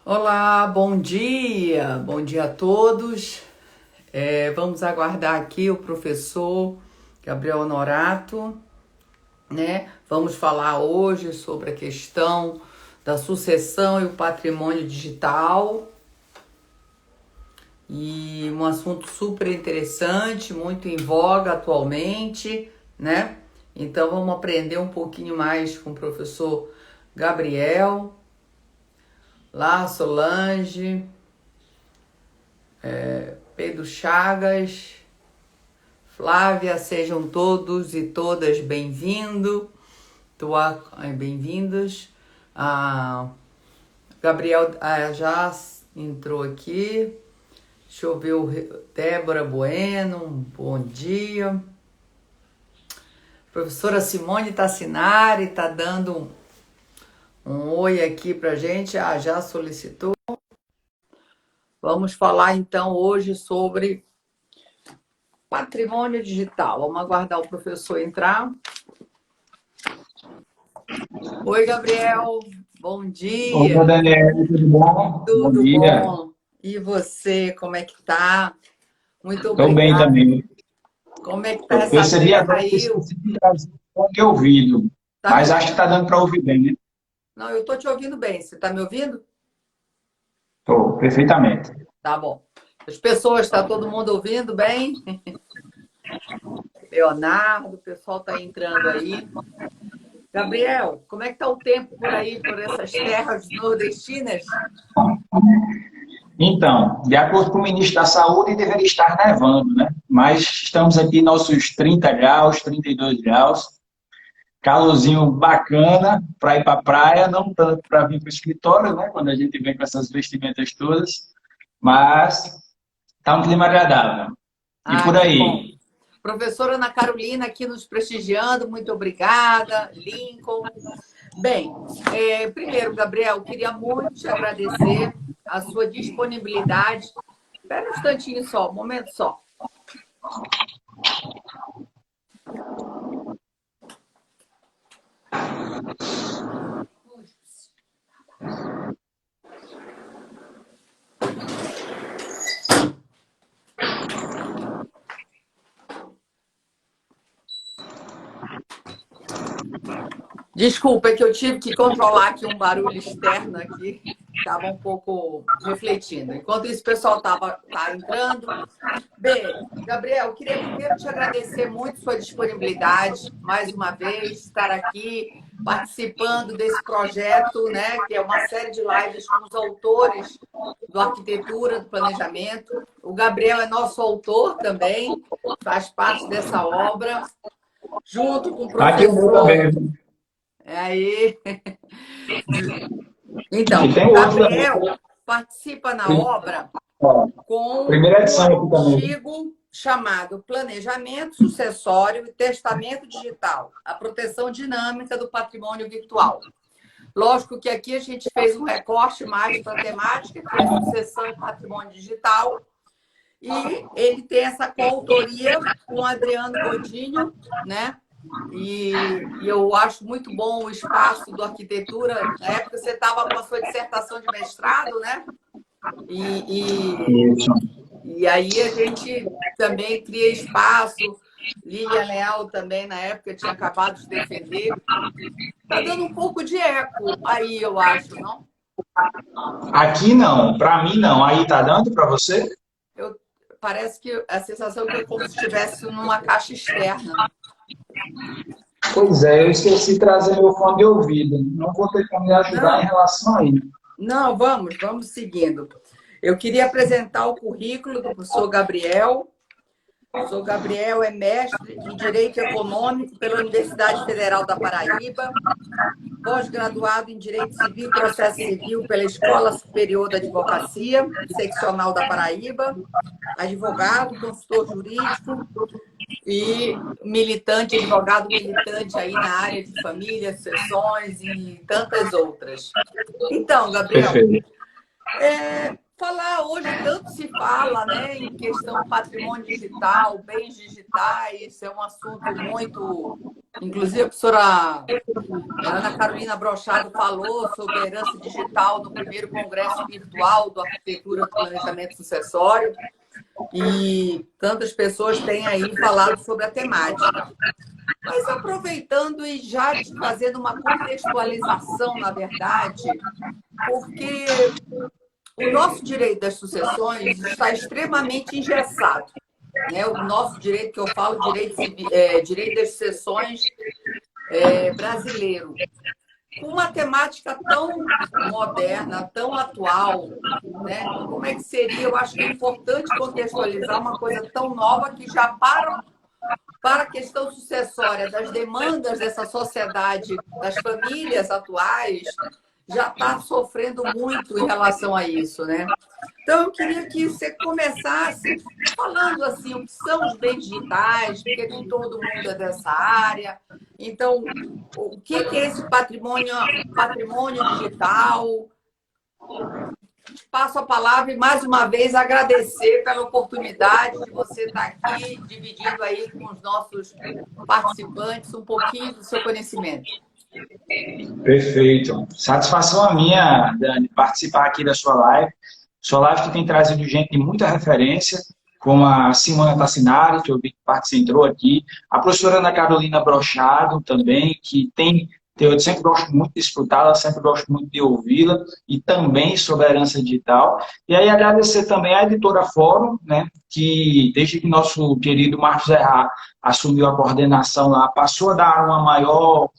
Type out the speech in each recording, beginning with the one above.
Olá, bom dia a todos. Vamos aguardar aqui o professor Gabriel Honorato, né? Vamos falar hoje sobre a questão da sucessão e o patrimônio digital. E um assunto super interessante, muito em voga atualmente, né? Então vamos aprender um pouquinho mais com o professor Gabriel. Lá, Solange, Pedro Chagas, Flávia, sejam todos e todas bem-vindos. Bem-vindos. Gabriel já entrou aqui. Deixa eu ver Débora Bueno, bom dia. Professora Simone Tassinari está dando um oi aqui pra gente. Já solicitou. Vamos falar então hoje sobre patrimônio digital. Vamos aguardar o professor entrar. Oi, Gabriel. Bom dia. Olá, Daniel, tudo bom? Bom Tudo dia. bom? E você, como é que tá? Muito Estou bem obrigada. também. Como é que tá Eu essa percebi terra agora que aí? esqueci de trazer o fone de ouvido, Tá me mas acho que ouvindo? está dando para ouvir bem, né? Não, eu tô te ouvindo bem. Você tá me ouvindo? Estou, perfeitamente. Tá bom. As pessoas, tá todo mundo ouvindo bem? Leonardo, o pessoal tá entrando aí. Gabriel, como é que tá o tempo por aí, por essas terras nordestinas? Então, de acordo com o ministro da Saúde, deveria estar nevando, né? Mas estamos aqui nossos 30 graus, 32 graus, calorzinho bacana para ir para a praia, não tanto para vir para o escritório, né? Quando a gente vem com essas vestimentas todas, mas está um clima agradável. E Ah, por que bom. aí? Professora Ana Carolina aqui nos prestigiando, muito obrigada. Lincoln. Bem, primeiro, Gabriel, queria muito te agradecer a sua disponibilidade. Espera um instantinho só, um momento só. Desculpa, é que eu tive que controlar aqui um barulho externo aqui. Estava um pouco refletindo. Enquanto isso, o pessoal tá entrando. Bem, Gabriel, queria primeiro te agradecer muito sua disponibilidade, mais uma vez, estar aqui participando desse projeto, né, que é uma série de lives com os autores do Arquitetura, do Planejamento. O Gabriel é nosso autor também, faz parte dessa obra, junto com o Aqui o meu professor. também. Aí, E então, tem o outro também. Gabriel participa na obra Ó, com primeira um edição aqui também. artigo chamado Planejamento Sucessório e Testamento Digital, a proteção dinâmica do patrimônio virtual. Lógico que aqui a gente fez um recorte mais para a temática, que é sucessão e patrimônio digital, e ele tem essa coautoria com Adriano Godinho, né? E eu acho muito bom o espaço do arquitetura. Na época você estava com a sua dissertação de mestrado, né? E, Isso. e aí a gente também cria espaço. Lilian Leal também, na época, tinha acabado de defender. Está dando um pouco de eco aí, eu acho, não? Aqui não, para mim não. Aí tá dando para você? Eu, parece que a sensação que é como se estivesse numa caixa externa. Pois é, eu esqueci de trazer meu fone de ouvido. Não vou ter como me ajudar em Não, relação a isso. não, vamos seguindo. Eu queria apresentar o currículo do professor Gabriel. O professor Gabriel é mestre em Direito Econômico pela Universidade Federal da Paraíba, pós-graduado em Direito Civil e Processo Civil pela Escola Superior da Advocacia, Seccional da Paraíba, advogado, consultor jurídico e militante, advogado militante aí na área de família, sucessões e tantas outras. Então, Gabriel, Perfeito. falar, hoje tanto se fala, né, em questão patrimônio digital, bens digitais, é um assunto muito... Inclusive, a professora Ana Carolina Brochado falou sobre a herança digital no primeiro congresso virtual do Arquitetura do Planejamento Sucessório, e tantas pessoas têm aí falado sobre a temática. Mas aproveitando e já fazendo uma contextualização, na verdade, porque o nosso direito das sucessões está extremamente engessado, né? O nosso direito, que eu falo, direito das sucessões brasileiro, com uma temática tão moderna, tão atual, né? Como é que seria? Eu acho que é importante contextualizar uma coisa tão nova que já para a questão sucessória das demandas dessa sociedade, das famílias atuais, já está sofrendo muito em relação a isso, né? Então, eu queria que você começasse falando assim, o que são os bens digitais, porque nem todo mundo é dessa área. Então, o que é esse patrimônio digital? Passo a palavra e, mais uma vez, agradecer pela oportunidade de você estar aqui dividindo aí com os nossos participantes um pouquinho do seu conhecimento. Perfeito. Satisfação a minha, Dani, participar aqui da sua live. Sua live que tem trazido gente de muita referência, como a Simona Tassinari, que eu vi que entrou aqui, a professora Ana Carolina Brochado também, que eu sempre gosto muito de escutá-la, sempre gosto muito de ouvi-la, e também sobre a herança digital. E aí agradecer também à editora Fórum, né, que desde que nosso querido Marcos Errá assumiu a coordenação lá, passou a dar uma maior,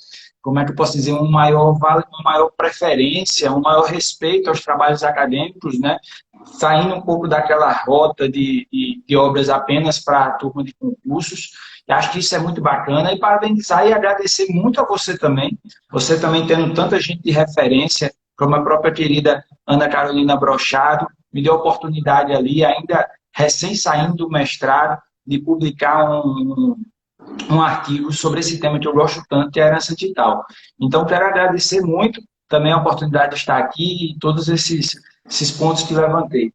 como é que eu posso dizer, uma maior preferência, um maior respeito aos trabalhos acadêmicos, né, saindo um pouco daquela rota de obras apenas para a turma de concursos. Eu acho que isso é muito bacana, e parabenizar e agradecer muito a você também tendo tanta gente de referência, como a própria querida Ana Carolina Brochado, me deu a oportunidade ali, ainda recém saindo do mestrado, de publicar um artigo sobre esse tema que eu gosto tanto, que é a herança digital. Então, quero agradecer muito também a oportunidade de estar aqui e todos esses pontos que levantei.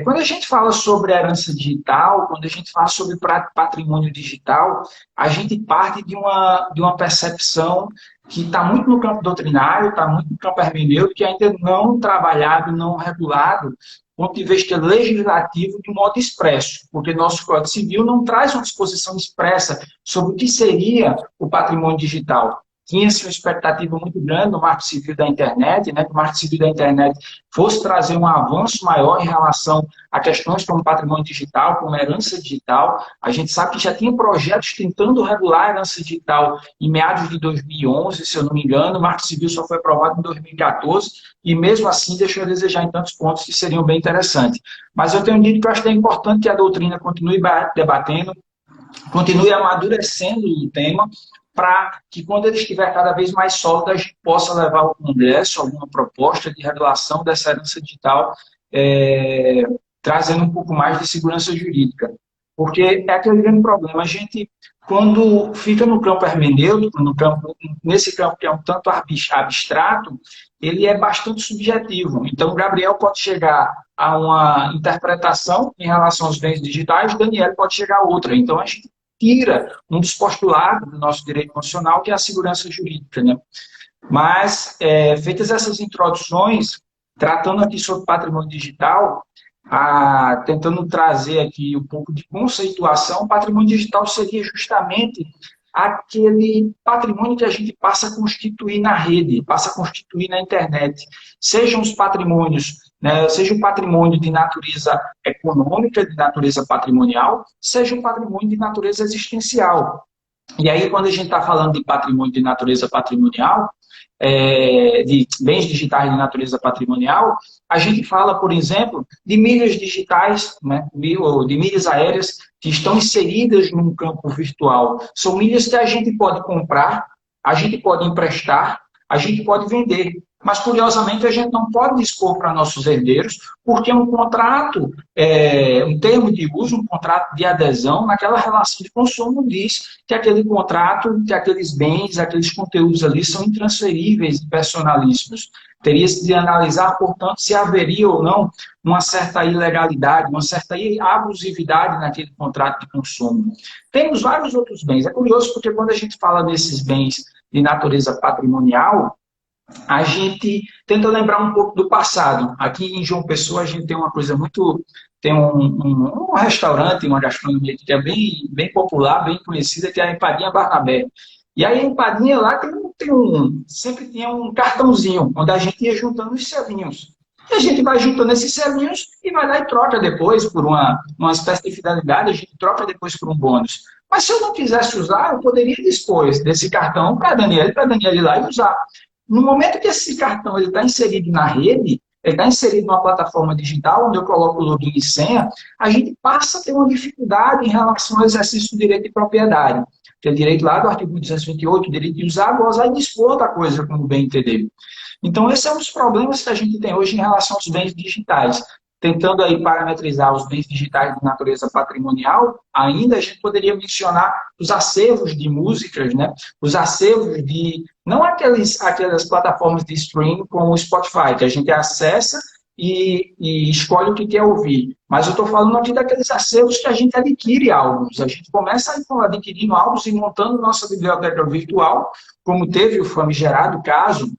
Quando a gente fala sobre a herança digital, quando a gente fala sobre patrimônio digital, a gente parte de uma percepção que está muito no campo doutrinário, está muito no campo hermenêutico, que ainda não trabalhado, não regulado, do ponto de vista legislativo, de modo expresso, porque nosso Código Civil não traz uma disposição expressa sobre o que seria o patrimônio digital. Tinha-se uma expectativa muito grande no Marco Civil da Internet, né, que o Marco Civil da Internet fosse trazer um avanço maior em relação a questões como patrimônio digital, como herança digital. A gente sabe que já tinha projetos tentando regular a herança digital em meados de 2011, se eu não me engano. O Marco Civil só foi aprovado em 2014 e, mesmo assim, deixou a desejar em tantos pontos que seriam bem interessantes. Mas eu tenho dito que eu acho que é importante que a doutrina continue debatendo, continue amadurecendo o tema, para que, quando ele estiver cada vez mais sólido, a gente possa levar ao Congresso alguma proposta de regulação dessa herança digital, trazendo um pouco mais de segurança jurídica. Porque é aquele grande problema. A gente, quando fica no campo hermenêutico, nesse campo que é um tanto abstrato, ele é bastante subjetivo. Então, Gabriel pode chegar a uma interpretação em relação aos bens digitais, Daniel pode chegar a outra. Então, a gente tira um dos postulados do nosso direito constitucional, que é a segurança jurídica, né? Mas, feitas essas introduções, tratando aqui sobre patrimônio digital, tentando trazer aqui um pouco de conceituação, patrimônio digital seria justamente aquele patrimônio que a gente passa a constituir na rede, passa a constituir na internet. Sejam os patrimônios, né, seja um patrimônio de natureza econômica, de natureza patrimonial, seja um patrimônio de natureza existencial. E aí, quando a gente está falando de patrimônio de natureza patrimonial, de bens digitais de natureza patrimonial, a gente fala, por exemplo, de milhas digitais, né, de milhas aéreas que estão inseridas num campo virtual. São milhas que a gente pode comprar, a gente pode emprestar, a gente pode vender. Mas, curiosamente, a gente não pode dispor para nossos herdeiros, porque um contrato, um termo de uso, um contrato de adesão, naquela relação de consumo, diz que aquele contrato, que aqueles bens, aqueles conteúdos ali são intransferíveis e personalíssimos. Teria-se de analisar, portanto, se haveria ou não uma certa ilegalidade, uma certa abusividade naquele contrato de consumo. Temos vários outros bens. É curioso porque quando a gente fala desses bens de natureza patrimonial, a gente tenta lembrar um pouco do passado. Aqui em João Pessoa, a gente tem uma coisa muito... Tem um restaurante, uma gastronomia que é bem popular, bem conhecida, que é a Empadinha Barnabé. E aí a Empadinha lá sempre tinha um cartãozinho, onde a gente ia juntando os selinhos. E a gente vai juntando esses selinhos e vai lá e troca depois por uma espécie de fidelidade, a gente troca depois por um bônus. Mas se eu não quisesse usar, eu poderia dispor desse cartão para a Daniela ir lá e usar. No momento que esse cartão está inserido na rede, ele está inserido numa plataforma digital, onde eu coloco o login e senha, a gente passa a ter uma dificuldade em relação ao exercício do direito de propriedade. Que é direito lá do artigo 228, o direito de usar, gozar e dispor da coisa como bem entender. Então, esse é um dos problemas que a gente tem hoje em relação aos bens digitais. Tentando aí parametrizar os bens digitais de natureza patrimonial, ainda a gente poderia mencionar os acervos de músicas, né? Os acervos de... Não aquelas plataformas de streaming como o Spotify, que a gente acessa e escolhe o que quer ouvir. Mas eu estou falando aqui daqueles acervos que a gente adquire álbuns. A gente começa adquirindo álbuns e montando nossa biblioteca virtual, como teve o famigerado caso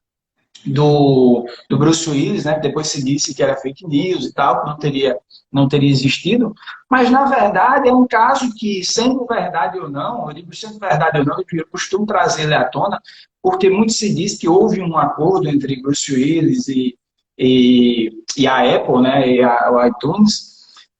do Bruce Willis, né? Depois se disse que era fake news e tal, não teria existido, mas na verdade é um caso que, sendo verdade ou não, eu digo sendo verdade ou não, eu costumo trazer ele à tona, porque muito se diz que houve um acordo entre Bruce Willis e a Apple, né, e o iTunes,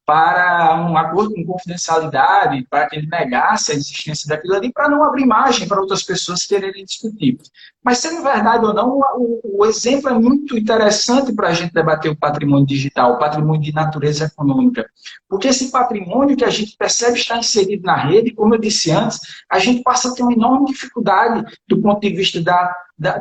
para um acordo com confidencialidade, para que ele negasse a existência daquilo ali, para não abrir margem para outras pessoas quererem discutir. Mas, sendo verdade ou não, o exemplo é muito interessante para a gente debater o patrimônio digital, o patrimônio de natureza econômica. Porque esse patrimônio que a gente percebe está inserido na rede, como eu disse antes, a gente passa a ter uma enorme dificuldade do ponto de vista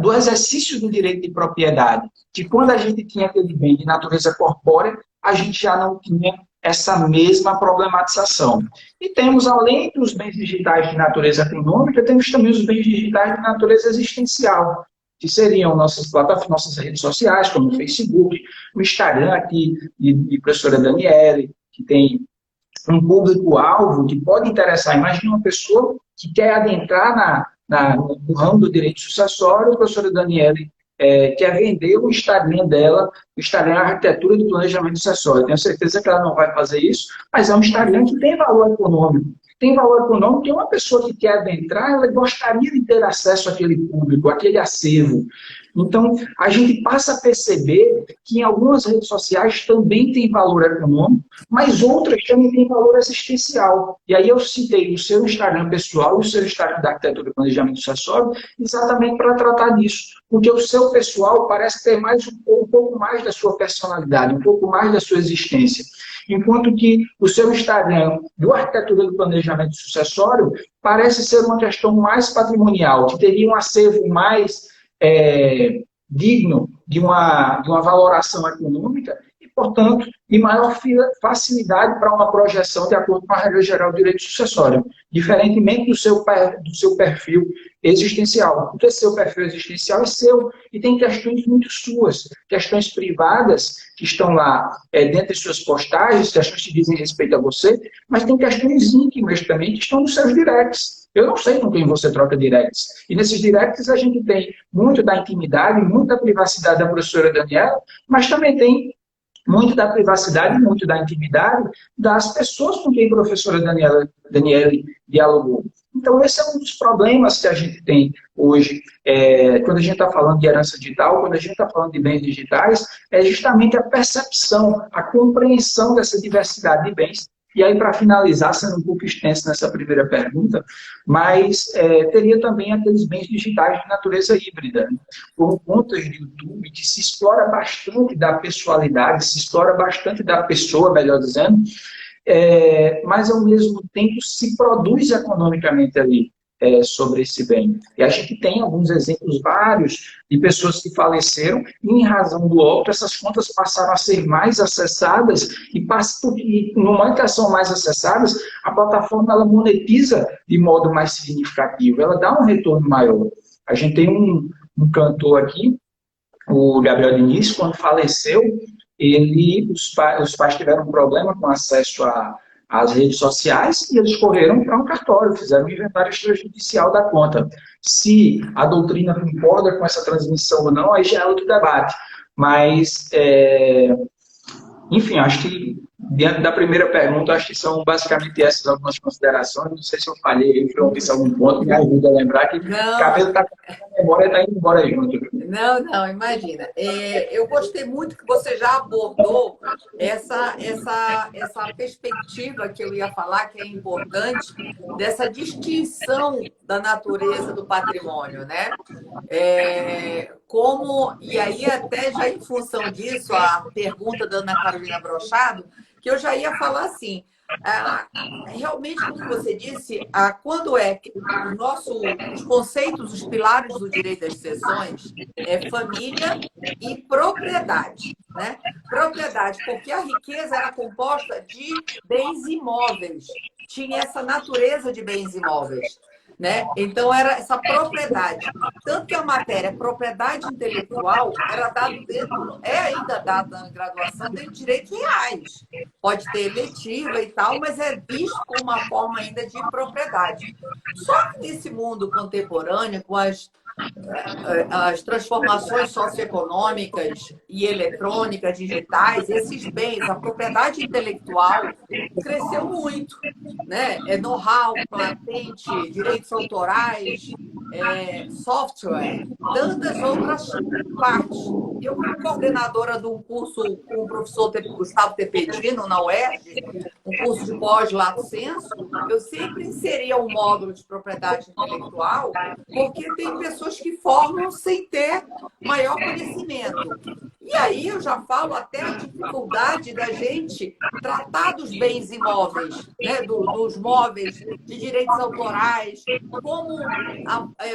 do exercício do direito de propriedade. Que quando a gente tinha aquele bem de natureza corpórea, a gente já não tinha essa mesma problematização. E temos, além dos bens digitais de natureza econômica, temos também os bens digitais de natureza existencial, que seriam nossas plataformas, nossas redes sociais, como o Facebook, o Instagram aqui, de professora Daniele, que tem um público-alvo que pode interessar. Imagina uma pessoa que quer adentrar no ramo do direito sucessório, a professora Daniele quer vender o Instagram dela, o Instagram é a arquitetura do planejamento sucessório. Tenho certeza que ela não vai fazer isso, mas é um Instagram que tem valor econômico. Tem valor econômico que uma pessoa que quer adentrar, ela gostaria de ter acesso àquele público, àquele acervo. Então, a gente passa a perceber que em algumas redes sociais também tem valor econômico, mas outras também têm valor existencial. E aí eu citei o seu Instagram pessoal e o seu Instagram da arquitetura e planejamento sucessório exatamente para tratar disso. Porque o seu pessoal parece ter um pouco mais da sua personalidade, um pouco mais da sua existência. Enquanto que o seu Instagram do arquitetura do planejamento sucessório parece ser uma questão mais patrimonial, que teria um acervo mais digno de uma valoração econômica e, portanto, de maior facilidade para uma projeção de acordo com a regra geral do direito sucessório, diferentemente do seu perfil existencial. Porque seu perfil existencial é seu e tem questões muito suas, questões privadas que estão lá dentro de suas postagens, questões que dizem respeito a você, mas tem questões íntimas também que estão nos seus directs. Eu não sei com quem você troca directs. E nesses directs a gente tem muito da intimidade, muito da privacidade da professora Daniela, mas também tem muito da privacidade, muito da intimidade das pessoas com quem a professora Daniele dialogou. Então, esse é um dos problemas que a gente tem hoje, quando a gente está falando de herança digital, quando a gente está falando de bens digitais, é justamente a percepção, a compreensão dessa diversidade de bens. E aí, para finalizar, sendo um pouco extenso nessa primeira pergunta, mas teria também aqueles bens digitais de natureza híbrida, né? Como contas de YouTube, que se explora bastante da pessoalidade, se explora bastante da pessoa, melhor dizendo, mas ao mesmo tempo se produz economicamente ali sobre esse bem. E a gente tem alguns exemplos vários de pessoas que faleceram e, em razão do óbito, essas contas passaram a ser mais acessadas e no momento que elas são mais acessadas, a plataforma ela monetiza de modo mais significativo, ela dá um retorno maior. A gente tem um cantor aqui, O Gabriel Diniz, quando faleceu, os pais tiveram um problema com acesso às redes sociais e eles correram para um cartório, fizeram um inventário extrajudicial da conta. Se a doutrina concorda com essa transmissão ou não, aí já é outro debate. Mas, enfim, acho que, diante da primeira pergunta, acho que são basicamente essas algumas considerações. Não sei se eu falhei, se eu omisse algum ponto, me ajuda a lembrar que o cabelo está com a memória, está indo embora junto. Não, imagina. Eu gostei muito que você já abordou essa perspectiva que eu ia falar, que é importante, dessa distinção da natureza do patrimônio, né? E aí, até já em função disso, a pergunta da Ana Carolina Brochado, que eu já ia falar assim, realmente, como você disse, quando os conceitos, os pilares do direito das sucessões é família e propriedade, né? Propriedade, porque a riqueza era composta de bens imóveis, tinha essa natureza de bens imóveis, né? Então, era essa propriedade. Tanto que a matéria propriedade intelectual era dado ainda dada na graduação dentro de direitos reais. Pode ter eletiva e tal, mas é visto como uma forma ainda de propriedade. Só que nesse mundo contemporâneo, com as transformações socioeconômicas e eletrônicas, digitais, esses bens, a propriedade intelectual cresceu muito, né? Know-how, patente, direitos autorais, software, tantas outras partes. Eu, como coordenadora de um curso com o professor Gustavo Tepedino, na UERJ, um curso de pós-lato sensu, eu sempre inseria um módulo de propriedade intelectual, porque tem pessoas que formam sem ter maior conhecimento. E aí eu já falo até a dificuldade da gente tratar dos bens imóveis, né? Dos móveis, de direitos autorais, como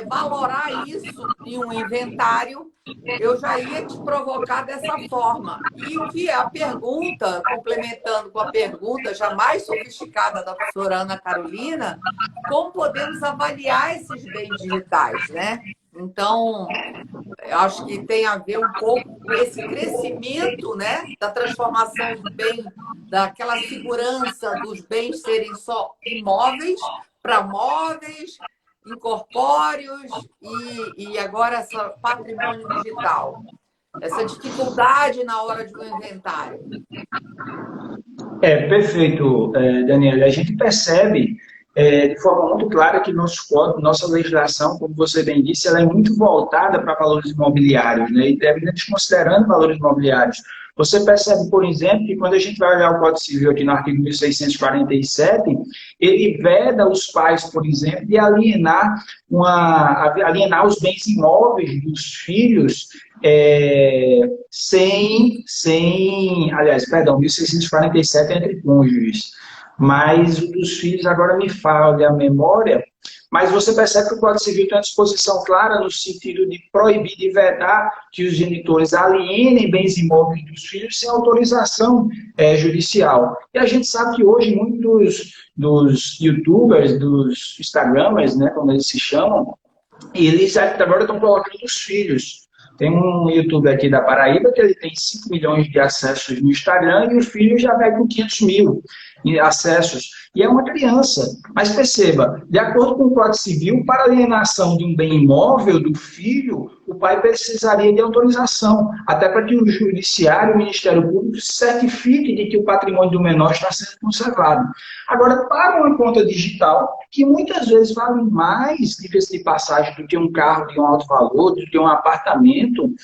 valorar isso em um inventário. Eu já ia te provocar dessa forma. E o que a pergunta, complementando com a pergunta já mais sofisticada da professora Ana Carolina, como podemos avaliar esses bens digitais, né? Então, eu acho que tem a ver um pouco com esse crescimento, né, da transformação do bem, daquela segurança dos bens serem só imóveis para móveis, incorpóreos e agora esse patrimônio digital. Essa dificuldade na hora de um inventário. Perfeito, Daniela. A gente percebe de forma muito clara que nossa legislação, como você bem disse, ela é muito voltada para valores imobiliários, né? E deve considerando valores imobiliários. Você percebe, por exemplo, que quando a gente vai olhar o Código Civil aqui no artigo 1647, ele veda os pais, por exemplo, de alienar os bens imóveis dos filhos aliás, perdão, 1647 é entre cônjuges, mas o dos filhos agora me falha a memória, mas você percebe que o Código Civil tem uma disposição clara no sentido de proibir, de vedar que os genitores alienem bens imóveis dos filhos sem autorização judicial. E a gente sabe que hoje muitos dos youtubers, dos instagramers, né, como eles se chamam, eles agora estão colocando os filhos. Tem um youtuber aqui da Paraíba que ele tem 5 milhões de acessos no Instagram e o filho já vai com 500 mil acessos. E é uma criança. Mas perceba, de acordo com o Código Civil, para alienação de um bem imóvel do filho, o pai precisaria de autorização, até para que o judiciário, o Ministério Público, se certifique de que o patrimônio do menor está sendo conservado. Agora, para uma conta digital, que muitas vezes vale mais, diga-se de passagem, do que um carro de um alto valor, do que um apartamento,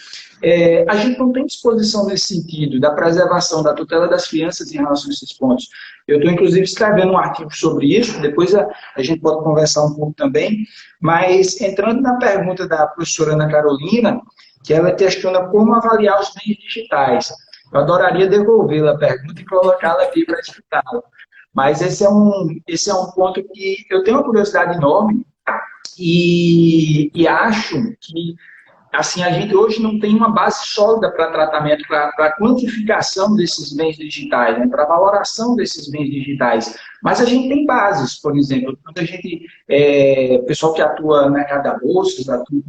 a gente não tem disposição nesse sentido, da preservação, da tutela das crianças em relação a esses pontos. Eu estou, inclusive, escrevendo um artigo sobre isso, depois a gente pode conversar um pouco também, mas entrando na pergunta da professora Ana Carolina, que ela questiona como avaliar os bens digitais. Eu adoraria devolvê-la a pergunta e colocá-la aqui para explicá-la. Mas esse é um ponto que eu tenho uma curiosidade enorme e acho que assim, a gente hoje não tem uma base sólida para tratamento, para quantificação desses bens digitais, né, para valoração desses bens digitais. Mas a gente tem bases, por exemplo, quando a gente, pessoal que atua no mercado da bolsa, atua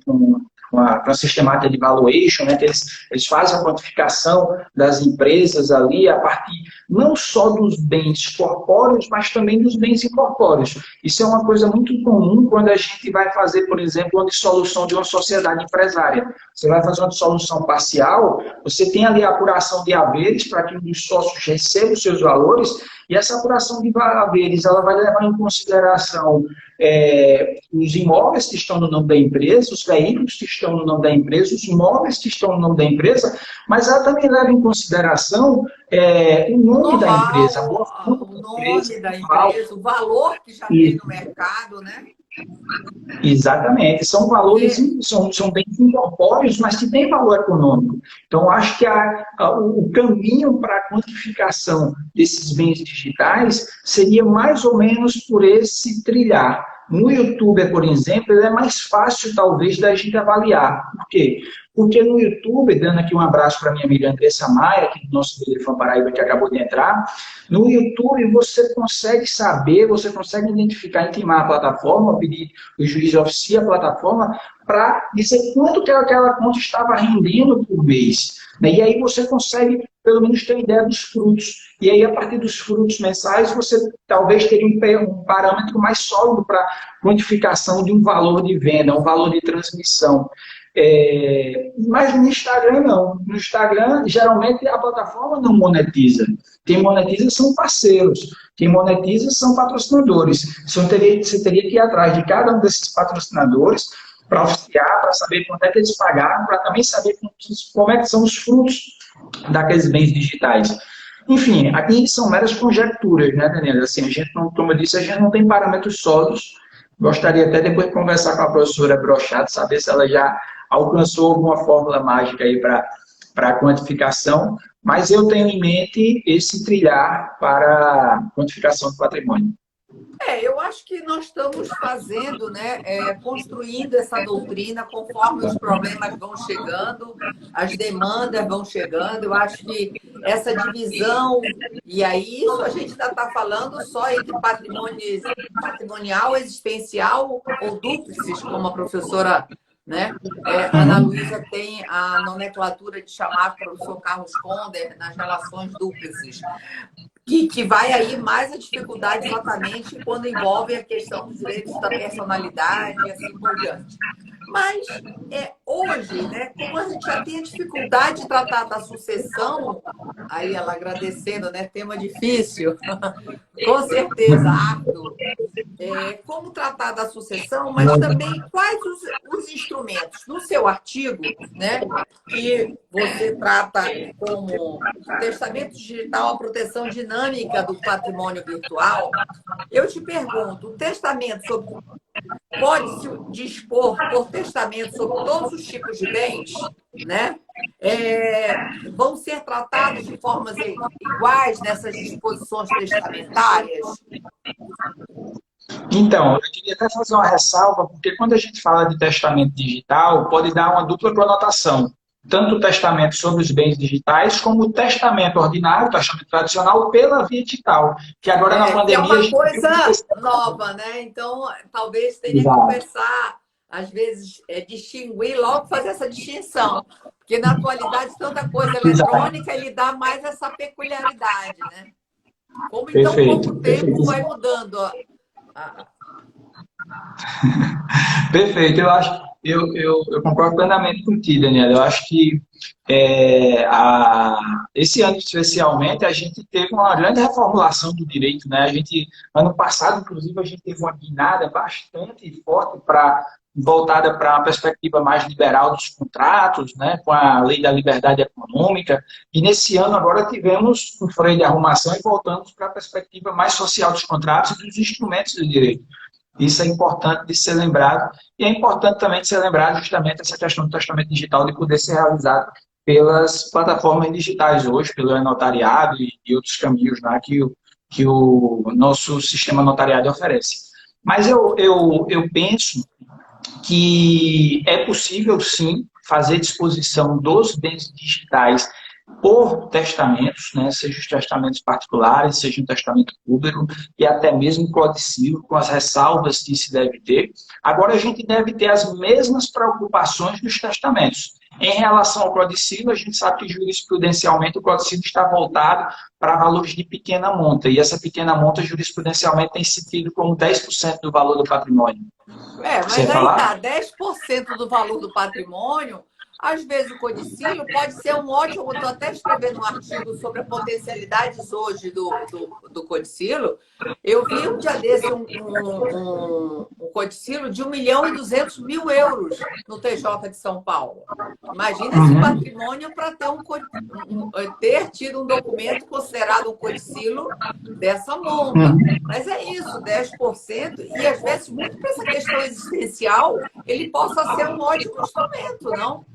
com uma sistemática de valuation, né, que eles fazem a quantificação das empresas ali a partir não só dos bens corpóreos, mas também dos bens incorpóreos. Isso é uma coisa muito comum quando a gente vai fazer, por exemplo, uma dissolução de uma sociedade empresária. Você vai fazer uma dissolução parcial, você tem ali a apuração de haveres para que os sócios recebam os seus valores, e essa apuração de haveres ela vai levar em consideração os imóveis que estão no nome da empresa, os veículos que estão no nome da empresa, os imóveis que estão no nome da empresa, mas ela também leva em consideração o nome da empresa, a boa o nome da empresa, o valor que já tem no mercado, né? Exatamente, são valores, são bens incorpóreos, mas que têm valor econômico. Então, acho que o caminho para a quantificação desses bens digitais seria mais ou menos por esse trilhar. No YouTube, por exemplo, ele é mais fácil, talvez, da gente avaliar. Por quê? Porque no YouTube, dando aqui um abraço para minha amiga Andressa Maia, aqui do nosso Telefone Paraíba, que acabou de entrar, no YouTube você consegue saber, você consegue identificar, intimar a plataforma, pedir o juiz oficia a plataforma para dizer quanto que aquela conta estava rendendo por mês. E aí você consegue, pelo menos, ter ideia dos frutos. E aí, a partir dos frutos mensais, você talvez teria um parâmetro mais sólido para quantificação de um valor de venda, um valor de transmissão. Mas no Instagram, não. No Instagram, geralmente, a plataforma não monetiza. Quem monetiza são parceiros. Quem monetiza são patrocinadores. Você teria que ir atrás de cada um desses patrocinadores para oficiar, para saber quanto é que eles pagaram, para também saber como é que são os frutos daqueles bens digitais. Enfim, aqui são meras conjecturas, né, Daniela? Assim, a gente não, como eu disse, a gente não tem parâmetros sólidos. Gostaria até depois de conversar com a professora Brochado, saber se ela já alcançou alguma fórmula mágica aí para a quantificação, mas eu tenho em mente esse trilhar para a quantificação do patrimônio. Eu acho que nós estamos fazendo, né, construindo essa doutrina conforme os problemas vão chegando, as demandas vão chegando. Eu acho que essa divisão, e aí isso a gente ainda está falando só entre patrimonial, existencial ou dúplices, como a professora, né, Ana Luísa tem a nomenclatura de chamar o professor Carlos Conder nas relações dúplices. Que vai aí mais a dificuldade exatamente quando envolve a questão dos direitos da personalidade e assim por diante. Mas hoje, né, como a gente já tem a dificuldade de tratar da sucessão, aí ela agradecendo, né, tema difícil, com certeza, árduo, como tratar da sucessão, mas também quais os instrumentos. No seu artigo, né, que você trata como testamento digital, a proteção dinâmica do patrimônio virtual, eu te pergunto, o testamento pode-se dispor por testamento sobre todos os tipos de bens, né? Vão ser tratados de formas iguais nessas disposições testamentárias? Então, eu queria até fazer uma ressalva, porque quando a gente fala de testamento digital, pode dar uma dupla conotação. Tanto o testamento sobre os bens digitais, como o testamento ordinário, o testamento tradicional, pela via digital. Que agora na pandemia... É uma coisa nova, né? Então, talvez tenha que começar, às vezes, distinguir, logo fazer essa distinção. Porque na atualidade, tanta coisa eletrônica, ele dá mais essa peculiaridade, né? Como em tão pouco tempo vai mudando Perfeito, eu concordo plenamente contigo, Daniela. Eu acho que esse ano, especialmente, a gente teve uma grande reformulação do direito, né? Ano passado, inclusive, a gente teve uma guinada bastante forte voltada para uma perspectiva mais liberal dos contratos, né? Com a lei da liberdade econômica. E nesse ano, agora, tivemos um freio de arrumação e voltamos para a perspectiva mais social dos contratos e dos instrumentos do direito. Isso é importante de ser lembrado. E é importante também de ser lembrado justamente essa questão do testamento digital de poder ser realizado pelas plataformas digitais hoje, pelo notariado e outros caminhos lá que o nosso sistema notariado oferece. Mas eu penso que é possível, sim, fazer disposição dos bens digitais por testamentos, né, seja os testamentos particulares, seja um testamento público e até mesmo codicilo, com as ressalvas que se deve ter. Agora, a gente deve ter as mesmas preocupações dos testamentos. Em relação ao codicilo, a gente sabe que jurisprudencialmente o codicilo está voltado para valores de pequena monta, e essa pequena monta jurisprudencialmente tem se tido como 10% do valor do patrimônio. Mas Você aí falar? tá, 10% do valor do patrimônio, às vezes o codicílio pode ser um ótimo. Eu estou até escrevendo um artigo sobre as potencialidades hoje do codicílio. Eu vi um dia desse um codicílio de 1.200.000 euros no TJ de São Paulo. Imagina esse Uhum. patrimônio para ter tido um documento considerado um codicílio dessa monta. Uhum. Mas é isso, 10%, e às vezes, muito para essa questão existencial, ele possa ser um ótimo instrumento, não?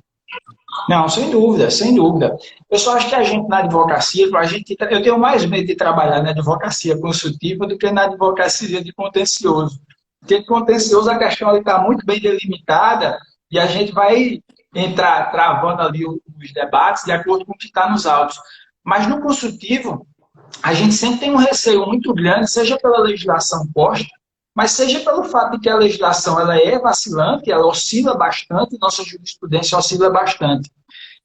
Não, sem dúvida, sem dúvida. Eu só acho que a gente na advocacia, eu tenho mais medo de trabalhar na advocacia consultiva do que na advocacia de contencioso. Porque contencioso a questão está muito bem delimitada e a gente vai entrar travando ali os debates de acordo com o que está nos autos. Mas no consultivo, a gente sempre tem um receio muito grande, seja pela legislação posta, mas seja pelo fato de que a legislação ela é vacilante, ela oscila bastante, nossa jurisprudência oscila bastante.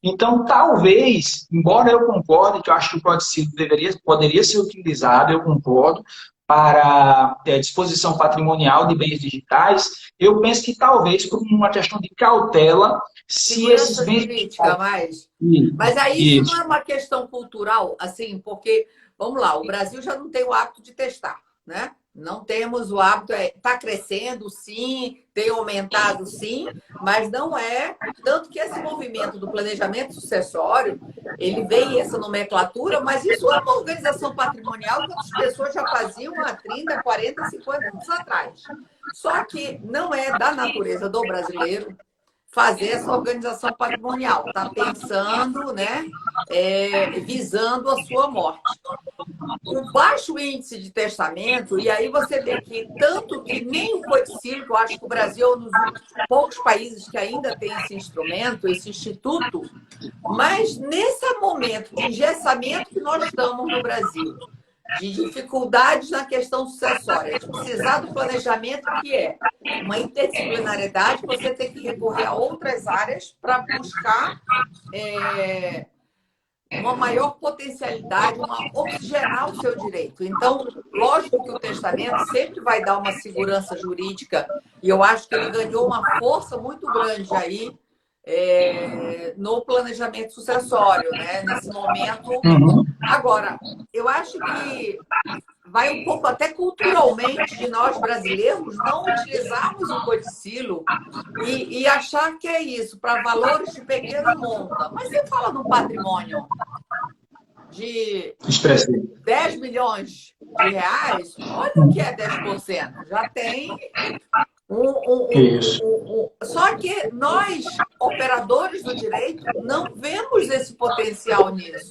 Então, talvez, embora eu concorde que eu acho que o Código Civil poderia ser utilizado, eu concordo, para disposição patrimonial de bens digitais, eu penso que talvez por uma questão de cautela, se esses Segurança bens jurídica, digitais... mas aí isso não Isso. é uma questão cultural, assim, porque, vamos lá, o Brasil já não tem o hábito de testar, né? Não temos o hábito, está crescendo, sim, tem aumentado, sim, mas não é. Tanto que esse movimento do planejamento sucessório, ele vem essa nomenclatura, mas isso é uma organização patrimonial que as pessoas já faziam há 30, 40, 50 anos atrás. Só que não é da natureza do brasileiro fazer essa organização patrimonial, está pensando, né, visando a sua morte. O baixo índice de testamento, e aí você vê que tanto que nem o codicílio, que eu acho que o Brasil é um dos poucos países que ainda tem esse instrumento, esse instituto, mas nesse momento de engessamento que nós estamos no Brasil, de dificuldades na questão sucessória, de precisar do planejamento, que é uma interdisciplinariedade, você tem que recorrer a outras áreas para buscar uma maior potencialidade, uma oxigenar o seu direito. Então, lógico que o testamento sempre vai dar uma segurança jurídica, e eu acho que ele ganhou uma força muito grande aí no planejamento sucessório, né? Nesse momento. Uhum. Agora, eu acho que vai um pouco até culturalmente de nós brasileiros não utilizarmos o codicilo e achar que é isso, para valores de pequena monta. Mas você fala num patrimônio de Expressivo. 10 milhões de reais, olha o que é 10%. Já tem Isso. Só que nós, operadores do direito, não vemos esse potencial nisso.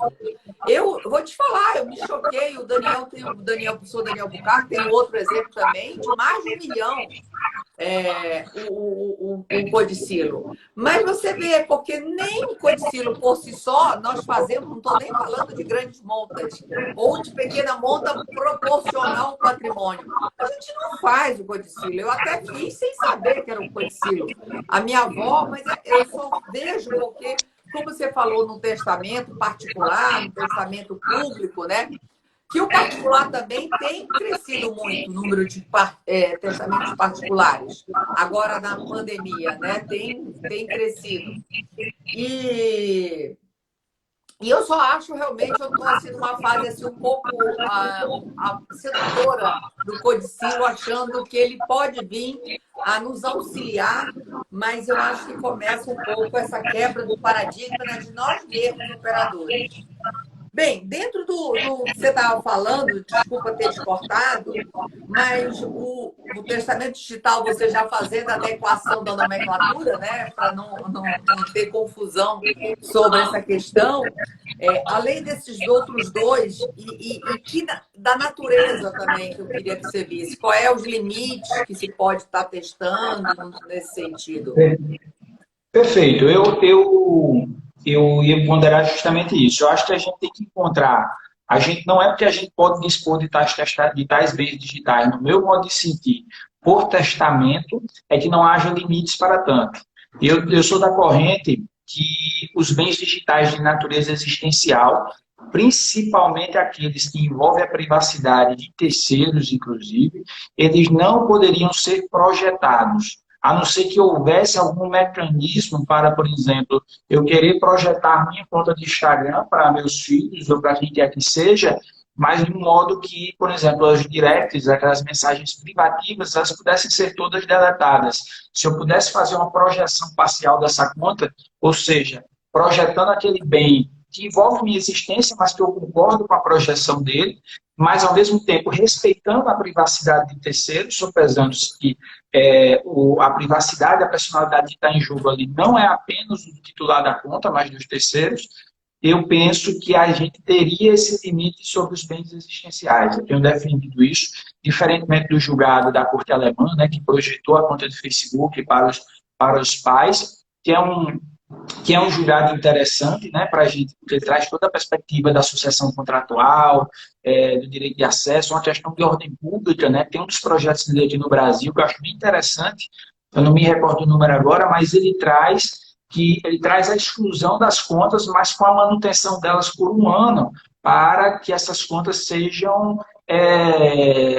Eu vou te falar, eu me choquei. O professor Daniel Bucardo tem outro exemplo também, de mais de 1 milhão o codicilo. Mas você vê, porque nem o codicilo por si só nós fazemos, não estou nem falando de grandes montas, ou de pequena monta proporcional ao patrimônio. A gente não faz o codicilo. Eu até fiz sem saber que era um codicilo. A minha avó, mas eu só vejo porque, como você falou, no testamento particular, no testamento público, né? Que o particular também tem crescido muito, o número de testamentos particulares. Agora, na pandemia, né? Tem crescido. E eu só acho realmente, eu estou assim, numa fase assim, um pouco sedutora do codicilo, achando que ele pode vir a nos auxiliar, mas eu acho que começa um pouco essa quebra do paradigma, né, de nós mesmos operadores. Bem, dentro do que você estava falando, desculpa ter te cortado, mas o testamento digital, você já fazendo a adequação da nomenclatura, né, para não ter confusão sobre essa questão, além desses outros dois, e que da natureza também que eu queria que você visse, qual é os limites que se pode estar testando nesse sentido? Perfeito. eu ia ponderar justamente isso. Eu acho que a gente tem que encontrar. A gente não é porque a gente pode dispor de tais bens digitais, no meu modo de sentir, por testamento, é que não haja limites para tanto. Eu sou da corrente que os bens digitais de natureza existencial, principalmente aqueles que envolvem a privacidade de terceiros, inclusive, eles não poderiam ser projetados, a não ser que houvesse algum mecanismo para, por exemplo, eu querer projetar minha conta de Instagram para meus filhos ou para quem quer que seja, mas de um modo que, por exemplo, as directs, aquelas mensagens privativas, elas pudessem ser todas deletadas. Se eu pudesse fazer uma projeção parcial dessa conta, ou seja, projetando aquele bem que envolve minha existência, mas que eu concordo com a projeção dele, mas, ao mesmo tempo, respeitando a privacidade de terceiros, sopesando que a privacidade, a personalidade que está em jogo ali não é apenas do titular da conta, mas dos terceiros, eu penso que a gente teria esse limite sobre os bens existenciais. Eu tenho defendido isso, diferentemente do julgado da Corte Alemã, né, que projetou a conta do Facebook para os pais, que é um julgado interessante, né, para a gente, porque ele traz toda a perspectiva da sucessão contratual, do direito de acesso, uma questão de ordem pública, né, tem um dos projetos de lei aqui no Brasil que eu acho bem interessante, eu não me recordo o número agora, mas ele traz a exclusão das contas, mas com a manutenção delas por um ano, para que essas contas sejam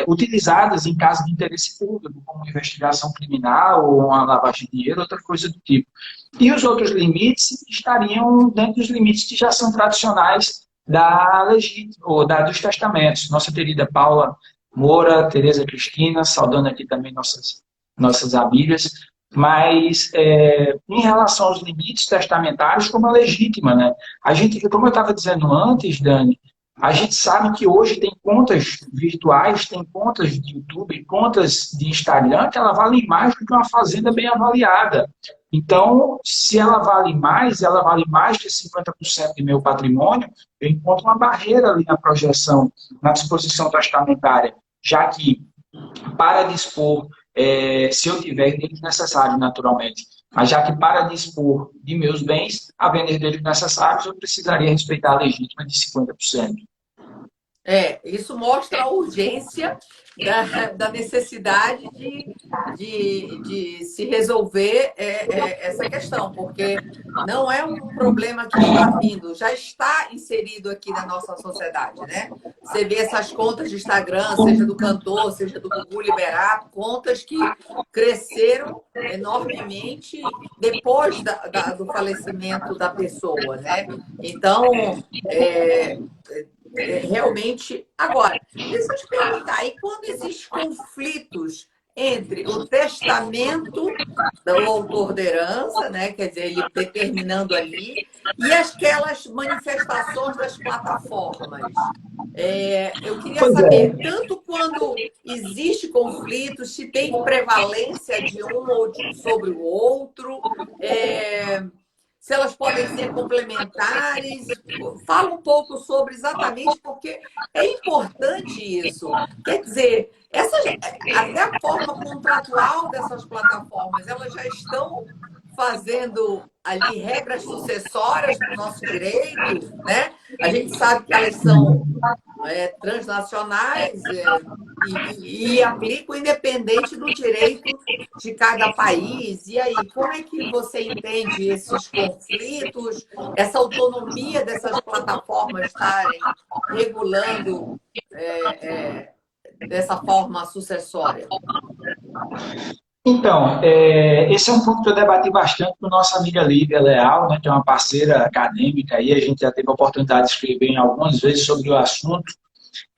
utilizadas em caso de interesse público, como investigação criminal ou uma lavagem de dinheiro, outra coisa do tipo. E os outros limites estariam dentro dos limites que já são tradicionais dos testamentos. Nossa querida Paula Moura, Tereza Cristina, saudando aqui também nossas amigas, mas em relação aos limites testamentários, como a legítima, né? A gente, como eu estava dizendo antes, Dani, a gente sabe que hoje tem contas virtuais, tem contas de YouTube, contas de Instagram, que ela vale mais do que uma fazenda bem avaliada. Então, se ela vale mais que 50% do meu patrimônio, eu encontro uma barreira ali na projeção, na disposição testamentária, já que para dispor, se eu tiver herdeiros necessários, naturalmente, mas já que para dispor de meus bens, havendo herdeiros necessários, eu precisaria respeitar a legítima de 50%. Isso mostra a urgência da necessidade de se resolver essa questão, porque não é um problema que está vindo, já está inserido aqui na nossa sociedade, né? Você vê essas contas de Instagram, seja do cantor, seja do Gugu Liberato, contas que cresceram enormemente depois do falecimento da pessoa, né? Então, realmente. Agora, deixa eu te perguntar, e quando existem conflitos entre o testamento do autor da herança, né, quer dizer, ele determinando ali, e aquelas manifestações das plataformas? Eu queria saber, tanto quando existe conflito, se tem prevalência de um sobre o outro, se elas podem ser complementares. Fala um pouco sobre exatamente, porque é importante isso. Quer dizer, até a forma contratual dessas plataformas, elas já estão fazendo ali regras sucessórias para o nosso direito, né? A gente sabe que elas são transnacionais e aplicam independente do direito de cada país. E aí, como é que você entende esses conflitos, essa autonomia dessas plataformas estarem regulando dessa forma sucessória? Então, esse é um ponto que eu debati bastante com nossa amiga Lívia Leal, né, que é uma parceira acadêmica, e a gente já teve a oportunidade de escrever algumas vezes sobre o assunto.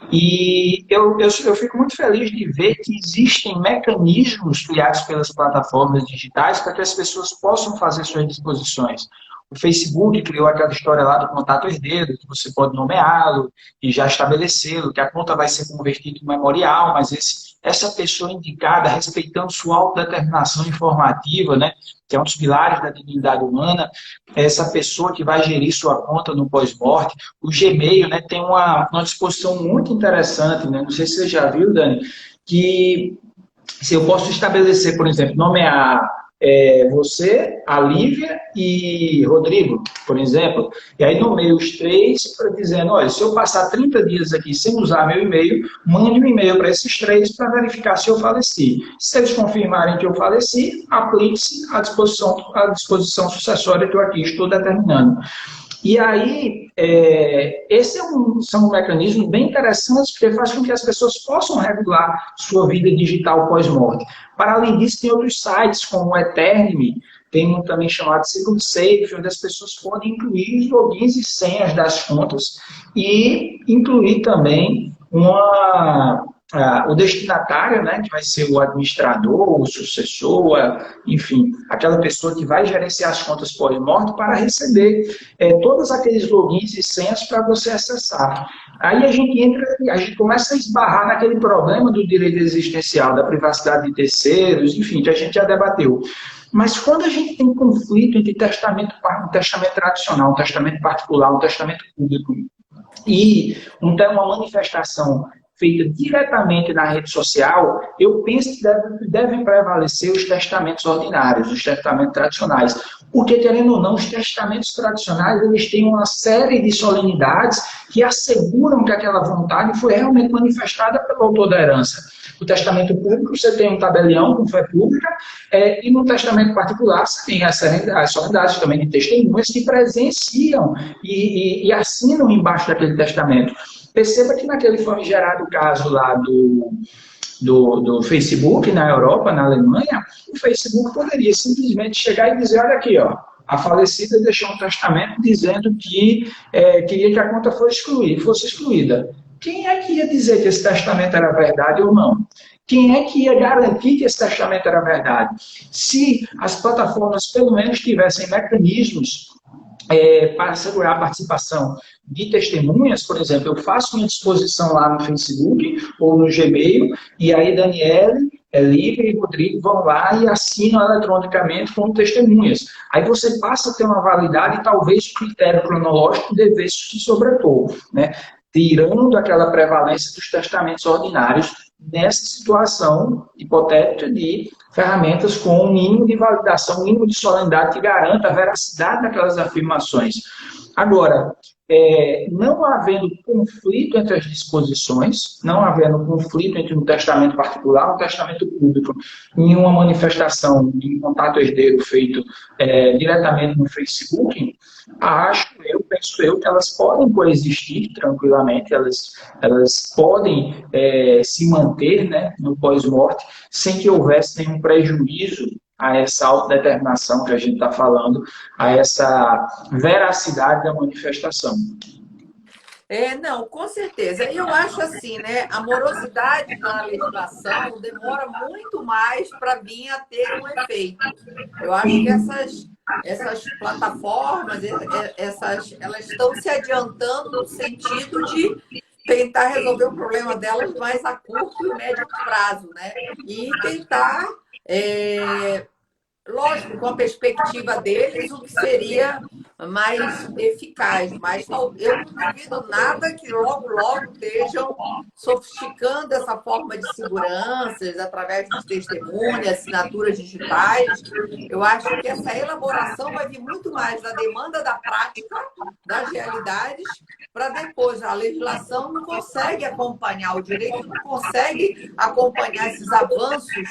E eu fico muito feliz de ver que existem mecanismos criados pelas plataformas digitais para que as pessoas possam fazer suas disposições. O Facebook criou aquela história lá do contato herdeiro, que você pode nomeá-lo e já estabelecê-lo, que a conta vai ser convertida em memorial, mas essa pessoa indicada, respeitando sua autodeterminação informativa, né, que é um dos pilares da dignidade humana, essa pessoa que vai gerir sua conta no pós-morte. O Gmail, né, tem uma disposição muito interessante, né, não sei se você já viu, Dani, que se eu posso estabelecer, por exemplo, nomear você, a Lívia e Rodrigo, por exemplo. E aí nomeio os três dizendo, olha, se eu passar 30 dias aqui sem usar meu e-mail, mande um e-mail para esses três para verificar se eu faleci. Se eles confirmarem que eu faleci, aplique-se à disposição sucessória que eu aqui estou determinando. E aí, esse são mecanismos bem interessantes, porque faz com que as pessoas possam regular sua vida digital pós-morte. Para além disso, tem outros sites, como o Eternity, tem um também chamado Second Safe, onde as pessoas podem incluir os logins e senhas das contas e incluir também o destinatário, né, que vai ser o administrador, o sucessor, enfim, aquela pessoa que vai gerenciar as contas pós-morte para receber todos aqueles logins e senhas para você acessar. Aí a gente começa a esbarrar naquele problema do direito existencial, da privacidade de terceiros, enfim, que a gente já debateu. Mas quando a gente tem conflito entre um testamento tradicional, um testamento particular, um testamento público e uma manifestação feita diretamente na rede social, eu penso que devem prevalecer os testamentos ordinários, os testamentos tradicionais. Porque, querendo ou não, os testamentos tradicionais eles têm uma série de solenidades que asseguram que aquela vontade foi realmente manifestada pelo autor da herança. No testamento público, você tem um tabelião com fé pública, e no testamento particular, você tem as solenidades também de testemunhas que presenciam e assinam embaixo daquele testamento. Perceba que naquele famigerado caso lá do Facebook, na Europa, na Alemanha, o Facebook poderia simplesmente chegar e dizer, olha aqui, ó, a falecida deixou um testamento dizendo que queria que a conta fosse excluída. Quem é que ia dizer que esse testamento era verdade ou não? Quem é que ia garantir que esse testamento era verdade? Se as plataformas, pelo menos, tivessem mecanismos para assegurar a participação de testemunhas, por exemplo, eu faço uma disposição lá no Facebook ou no Gmail, e aí Daniele, Lívia e Rodrigo vão lá e assinam eletronicamente como testemunhas. Aí você passa a ter uma validade e talvez o critério cronológico devesse se sobrepor, né? Tirando aquela prevalência dos testamentos ordinários nessa situação hipotética de ferramentas com um mínimo de validação, um mínimo de solenidade que garanta a veracidade daquelas afirmações. Agora, não havendo conflito entre as disposições, não havendo conflito entre um testamento particular e um testamento público, em uma manifestação de um contato herdeiro feito diretamente no Facebook, penso eu, que elas podem coexistir tranquilamente, elas podem se manter, né, no pós-morte, sem que houvesse nenhum prejuízo a essa autodeterminação que a gente está falando, a essa veracidade da manifestação. Não, com certeza. Eu acho assim, né? A morosidade na legislação demora muito mais para vir a ter um efeito. Eu acho que essas plataformas, elas estão se adiantando no sentido de tentar resolver o problema delas mais a curto e médio prazo, né? E tentar, lógico, com a perspectiva deles, o que seria mais eficaz. Mas eu não duvido nada que logo estejam sofisticando essa forma de segurança através de testemunhas, assinaturas digitais. Eu acho que essa elaboração vai vir muito mais da demanda da prática, das realidades, para depois a legislação não consegue acompanhar, o direito não consegue acompanhar esses avanços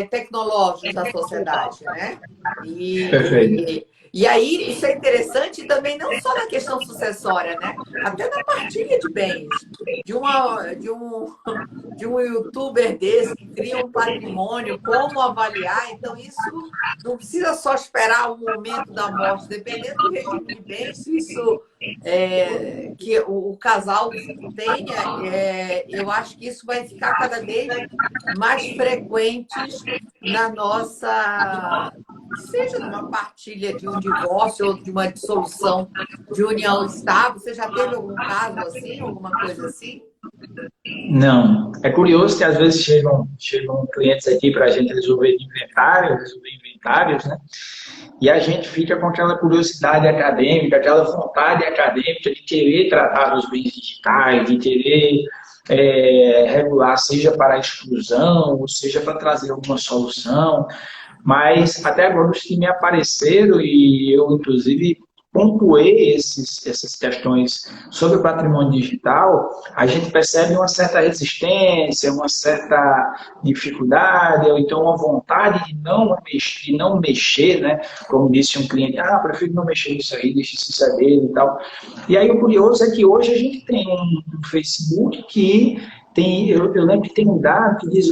tecnológicos da sociedade, né? Perfeito. E aí, isso é interessante também, não só na questão sucessória, né? Até na partilha de bens. De um youtuber desse que cria um patrimônio, como avaliar. Então, isso não precisa só esperar o momento da morte. Dependendo do regime de bens, se isso que o casal tenha, eu acho que isso vai ficar cada vez mais frequente na nossa... seja numa partilha de um divórcio ou de uma dissolução de união estável. Você já teve algum caso assim, alguma coisa assim? Não. É curioso que às vezes chegam clientes aqui para a gente resolver inventários, né? E a gente fica com aquela curiosidade acadêmica, aquela vontade acadêmica de querer tratar dos bens digitais, de querer regular, seja para a exclusão, ou seja para trazer alguma solução. mas até agora os que me apareceram, e eu, inclusive, pontuei essas questões sobre o patrimônio digital, a gente percebe uma certa resistência, uma certa dificuldade, ou então uma vontade de não mexer, né? Como disse um cliente, prefiro não mexer nisso aí, deixa isso ser dele e tal. E aí o curioso é que hoje a gente tem um Facebook que tem, eu lembro que tem um dado que diz,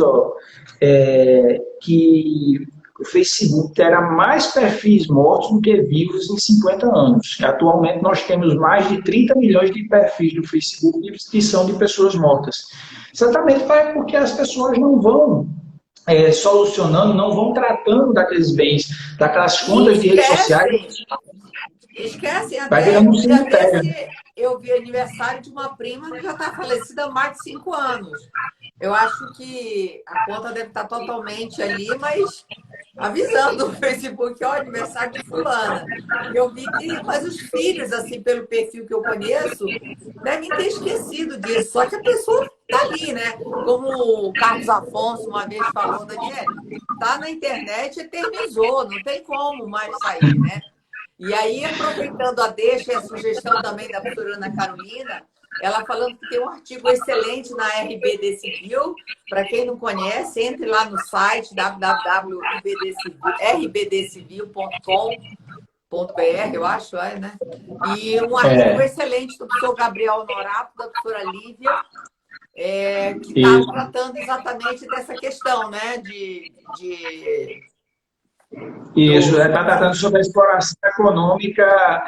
que o Facebook terá mais perfis mortos do que vivos em 50 anos. Atualmente, nós temos mais de 30 milhões de perfis do Facebook que são de pessoas mortas. Exatamente porque as pessoas não vão solucionando, não vão tratando daqueles bens, daquelas contas de redes sociais. Esquecem Vai até, virando um um dia cemitério. desse, eu vi aniversário de uma prima que já está falecida há mais de 5 anos. Eu acho que a conta deve estar totalmente ali, mas avisando o Facebook, ó, aniversário de fulana. Eu vi que, mas os filhos, assim, pelo perfil que eu conheço, devem ter esquecido disso. Só que a pessoa está ali, né? Como o Carlos Afonso uma vez falou, Daniel, tá na internet, eternizou, não tem como mais sair, né? E aí, aproveitando a deixa e a sugestão também da professora Ana Carolina, ela falando que tem um artigo excelente na RBD Civil. Para quem não conhece, entre lá no site www.rbdcivil.com.br, eu acho, né? E um artigo excelente do professor Gabriel Honorato, da professora Lívia, que está tratando exatamente dessa questão, né? Isso, está tratando sobre a exploração econômica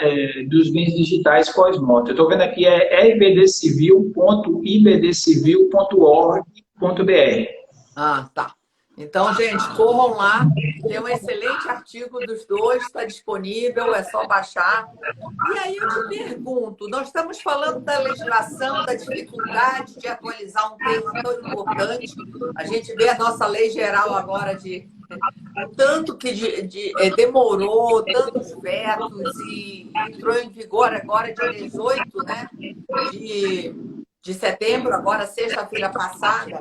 dos bens digitais pós-morte. Eu estou vendo aqui, rbdcivil.ibdcivil.org.br. Tá. Então, gente, corram lá. Tem um excelente artigo dos dois, está disponível, é só baixar. E aí eu te pergunto, nós estamos falando da legislação, da dificuldade de atualizar um tema tão importante. A gente vê a nossa lei geral agora o tanto que demorou, tantos vetos, e entrou em vigor agora dia 18, né, de setembro, agora sexta-feira passada.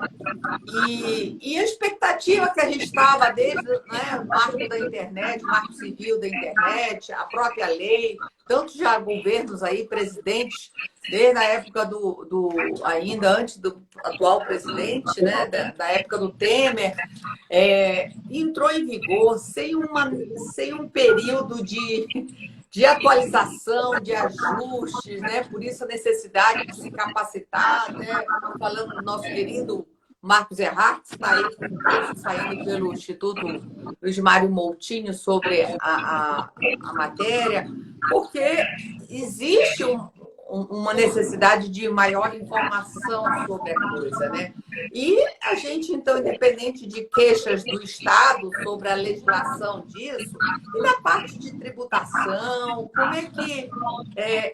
E a expectativa que a gente estava desde, né, o marco da internet, o marco civil da internet, a própria lei, tantos já governos aí, presidentes, desde a época ainda antes do atual presidente, né, da época do Temer, entrou em vigor sem um período de atualização, de ajustes, né? Por isso a necessidade de se capacitar, até falando do nosso querido Marcos Erhardt, está aí com um curso saindo pelo Instituto Luiz Mário Moutinho sobre a matéria, porque existe uma necessidade de maior informação sobre a coisa, né? E a gente, então, independente de queixas do Estado sobre a legislação disso, e na parte de tributação, como é que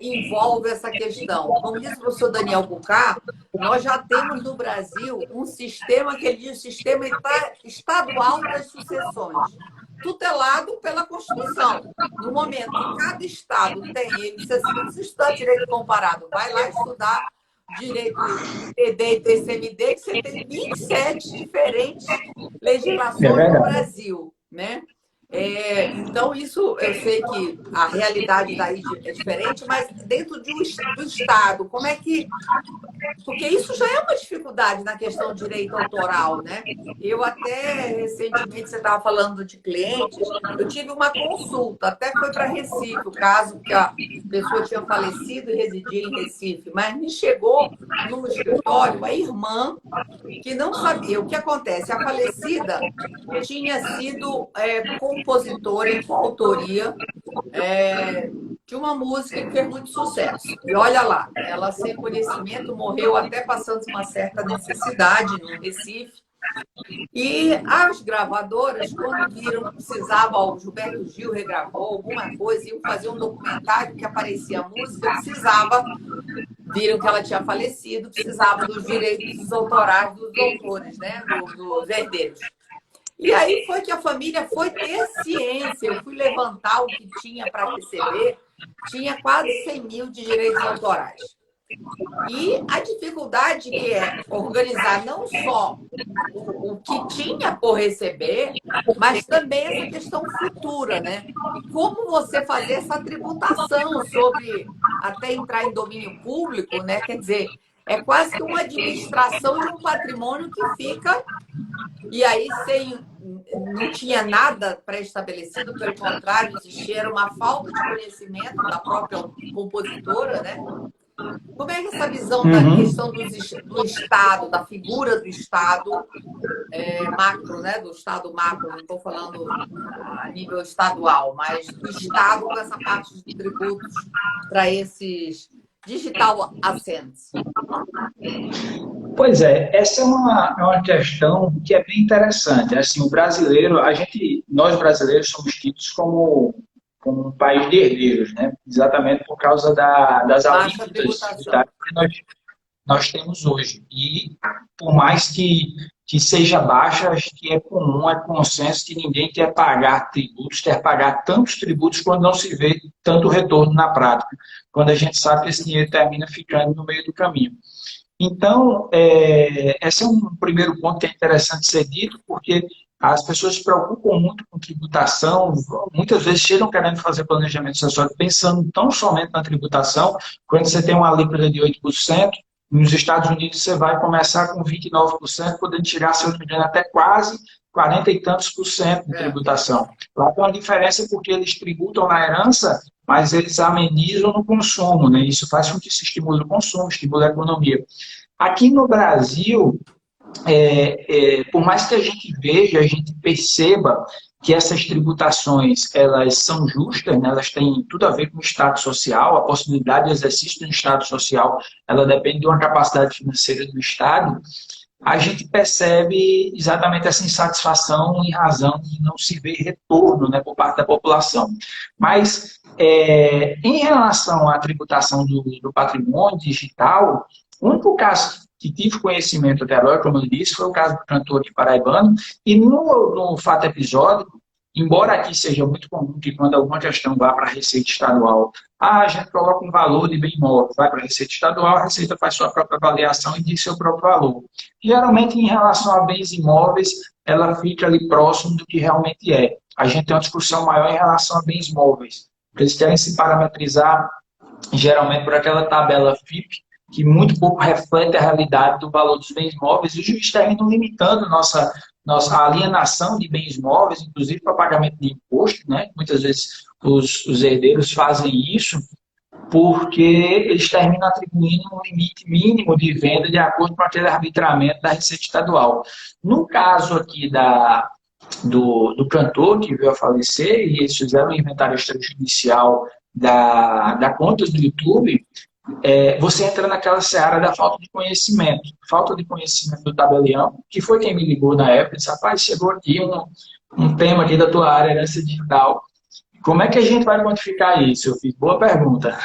envolve essa questão? Como disse o professor Daniel Bucar, nós já temos no Brasil um sistema que ele diz sistema estadual das sucessões, tutelado pela Constituição. No momento que cada estado tem, você não precisa estudar direito comparado, vai lá estudar direito ITD e TCMD, que você tem 27 diferentes legislações no Brasil, né? Então, isso eu sei que a realidade daí é diferente, mas dentro do Estado, como é que. Porque isso já é uma dificuldade na questão do direito autoral, né? Eu até recentemente, você estava falando de clientes, eu tive uma consulta, até foi para Recife, o caso que a pessoa tinha falecido e residia em Recife, mas me chegou no escritório a irmã que não sabia. O que acontece? A falecida tinha sido compositora e coautoria de uma música que fez muito sucesso. E olha lá, ela sem conhecimento morreu até passando uma certa necessidade no Recife. E as gravadoras, quando viram que precisava, o Gilberto Gil regravou alguma coisa, iam fazer um documentário que aparecia a música, viram que ela tinha falecido, precisava dos direitos autorais dos autores, né, dos herdeiros. E aí foi que a família foi ter ciência. Eu fui levantar o que tinha para receber, tinha quase 100 mil de direitos autorais. E a dificuldade que é organizar não só o que tinha por receber, mas também essa questão futura, né? E como você fazer essa tributação sobre até entrar em domínio público, né? Quer dizer, é quase que uma administração de um patrimônio que fica, e aí não tinha nada pré-estabelecido, pelo contrário, existia uma falta de conhecimento da própria compositora, né? Como é que essa visão da questão do Estado, da figura do Estado macro, né? Do Estado macro, não estou falando a nível estadual, mas do Estado com essa parte de tributos para esses digital assets? Pois é, essa é uma questão que é bem interessante. Assim, o brasileiro, nós brasileiros somos tidos como um país de herdeiros, né? Exatamente por causa das Baixa alíquotas tributação. que nós temos hoje. E por mais que seja baixa, acho que é comum, é consenso que ninguém quer pagar tributos, quer pagar tantos tributos quando não se vê tanto retorno na prática, quando a gente sabe que esse dinheiro termina ficando no meio do caminho. Então, esse é um primeiro ponto que é interessante ser dito, porque as pessoas se preocupam muito com tributação, muitas vezes chegam querendo fazer planejamento acessório pensando tão somente na tributação, quando você tem uma alíquota de 8%, nos Estados Unidos você vai começar com 29%, podendo chegar, se eu não me engano, até quase 40 e tantos por cento de tributação. Lá tem uma diferença porque eles tributam na herança, mas eles amenizam no consumo, né? Isso faz com que se estimule o consumo, estimule a economia. Aqui no Brasil, por mais que a gente veja, a gente perceba que essas tributações elas são justas, né? Elas têm tudo a ver com o Estado social, a possibilidade de exercício do Estado social, ela depende de uma capacidade financeira do Estado, a gente percebe exatamente essa insatisfação em razão de não se ver retorno, né, por parte da população. Mas, em relação à tributação do patrimônio digital, o único caso que tive conhecimento até agora, como eu disse, foi o caso do cantor aqui paraibano, e no fato episódico, embora aqui seja muito comum que quando alguma questão vá para a Receita Estadual, a gente coloca um valor de bem imóvel, vai para a Receita Estadual, a Receita faz sua própria avaliação e diz seu próprio valor. Geralmente, em relação a bens imóveis, ela fica ali próximo do que realmente é. A gente tem uma discussão maior em relação a bens móveis, porque eles querem se parametrizar, geralmente, por aquela tabela FIP, que muito pouco reflete a realidade do valor dos bens móveis, e o juiz está indo limitando nossa alienação de bens móveis, inclusive para pagamento de imposto, né? Muitas vezes os herdeiros fazem isso porque eles terminam atribuindo um limite mínimo de venda de acordo com aquele arbitramento da Receita Estadual. No caso aqui do cantor que veio a falecer, e eles fizeram um inventário extrajudicial da conta do YouTube, você entra naquela seara da falta de conhecimento do tabelião, que foi quem me ligou na época, disse, rapaz, chegou aqui um tema aqui da tua área, herança digital, como é que a gente vai quantificar isso? Eu fiz, boa pergunta.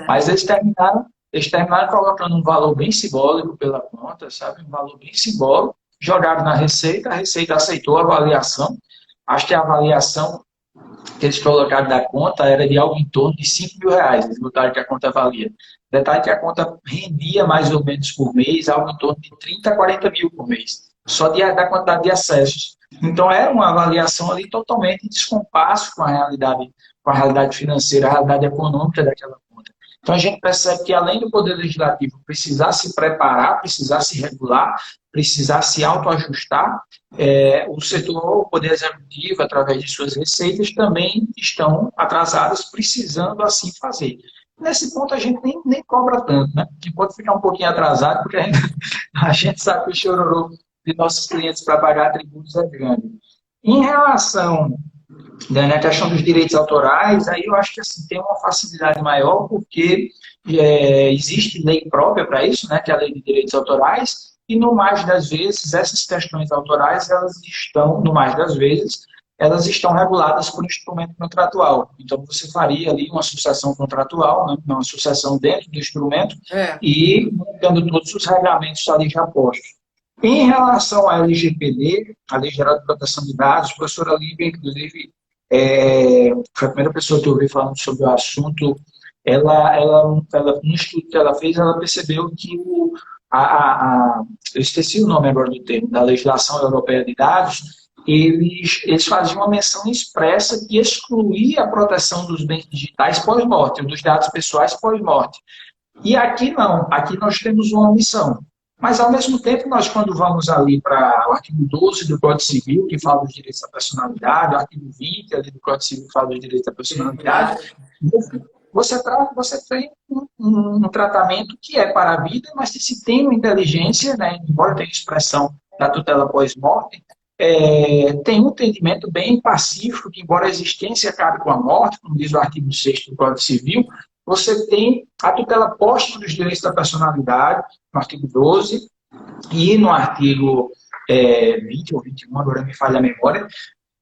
Mas eles terminaram colocando um valor bem simbólico pela conta, sabe? Um valor bem simbólico, jogaram na Receita, a Receita aceitou a avaliação, acho que a avaliação que eles colocaram da conta era de algo em torno de R$ 5.000, eles botaram que a conta valia. Detalhe que a conta rendia mais ou menos por mês, algo em torno de 30 a 40 mil por mês, só da quantidade de acessos. Então era uma avaliação ali totalmente em descompasso com a realidade financeira, a realidade econômica daquela conta. Então a gente percebe que além do Poder Legislativo precisar se preparar, precisar se regular, precisar se autoajustar, o setor, o Poder Executivo, através de suas receitas, também estão atrasadas, precisando assim fazer. Nesse ponto a gente nem cobra tanto, né? A gente pode ficar um pouquinho atrasado, porque a gente sabe que o chororô de nossos clientes para pagar tributos é grande. Em relação na questão dos direitos autorais, aí eu acho que assim, tem uma facilidade maior, porque existe lei própria para isso, né, que é a Lei de Direitos Autorais, e no mais das vezes, essas questões autorais, elas estão reguladas por instrumento contratual. Então, você faria ali uma associação contratual, né, uma associação dentro do instrumento, e dando todos os regulamentos ali já postos. Em relação à LGPD, a Lei Geral de Proteção de Dados, a professora Lívia, inclusive, foi a primeira pessoa que eu ouvi falando sobre o assunto no estudo que ela fez, ela percebeu que eu esqueci o nome agora do termo, da legislação europeia de dados, eles faziam uma menção expressa que excluía a proteção dos bens digitais pós-morte, dos dados pessoais pós-morte. E aqui não, aqui nós temos uma omissão. Mas, ao mesmo tempo, nós, quando vamos ali para o artigo 12 do Código Civil, que fala dos direitos da personalidade, o artigo 20 ali do Código Civil, que fala dos direitos da personalidade, você tem um tratamento que é para a vida, mas que se tem uma inteligência, né, embora tenha expressão da tutela pós-morte, tem um entendimento bem pacífico, que embora a existência acabe com a morte, como diz o artigo 6º do Código Civil, você tem a tutela posta dos direitos da personalidade, no artigo 12, e no artigo 20 ou 21, agora me falha a memória,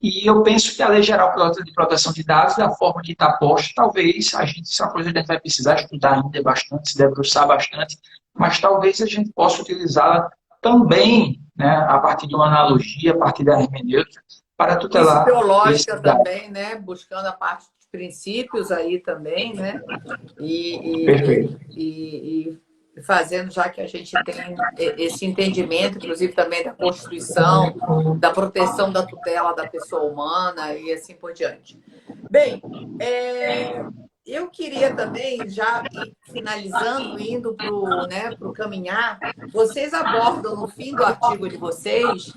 e eu penso que a Lei Geral de Proteção de Dados, da forma que está posta, talvez isso é uma coisa que a gente vai precisar estudar ainda bastante, se debruçar bastante, mas talvez a gente possa utilizá-la também, né, a partir de uma analogia, a partir da hermenêutica, para tutelar teológica também, né? Buscando a parte dos princípios aí também, né? E fazendo, já que a gente tem esse entendimento, inclusive também da Constituição, da proteção da tutela da pessoa humana e assim por diante. Bem, eu queria também, já ir finalizando, indo para o caminhar, vocês abordam no fim do artigo de vocês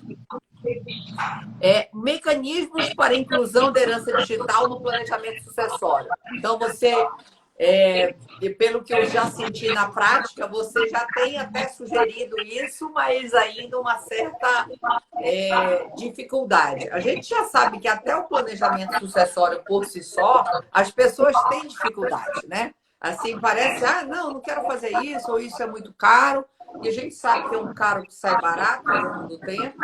mecanismos para a inclusão da herança digital no planejamento sucessório. Então, pelo que eu já senti na prática, você já tem até sugerido isso, mas ainda uma certa dificuldade. A gente já sabe que até o planejamento sucessório por si só, as pessoas têm dificuldade, né? Assim, parece, não quero fazer isso, ou isso é muito caro. E a gente sabe que é um caro que sai barato ao longo do tempo,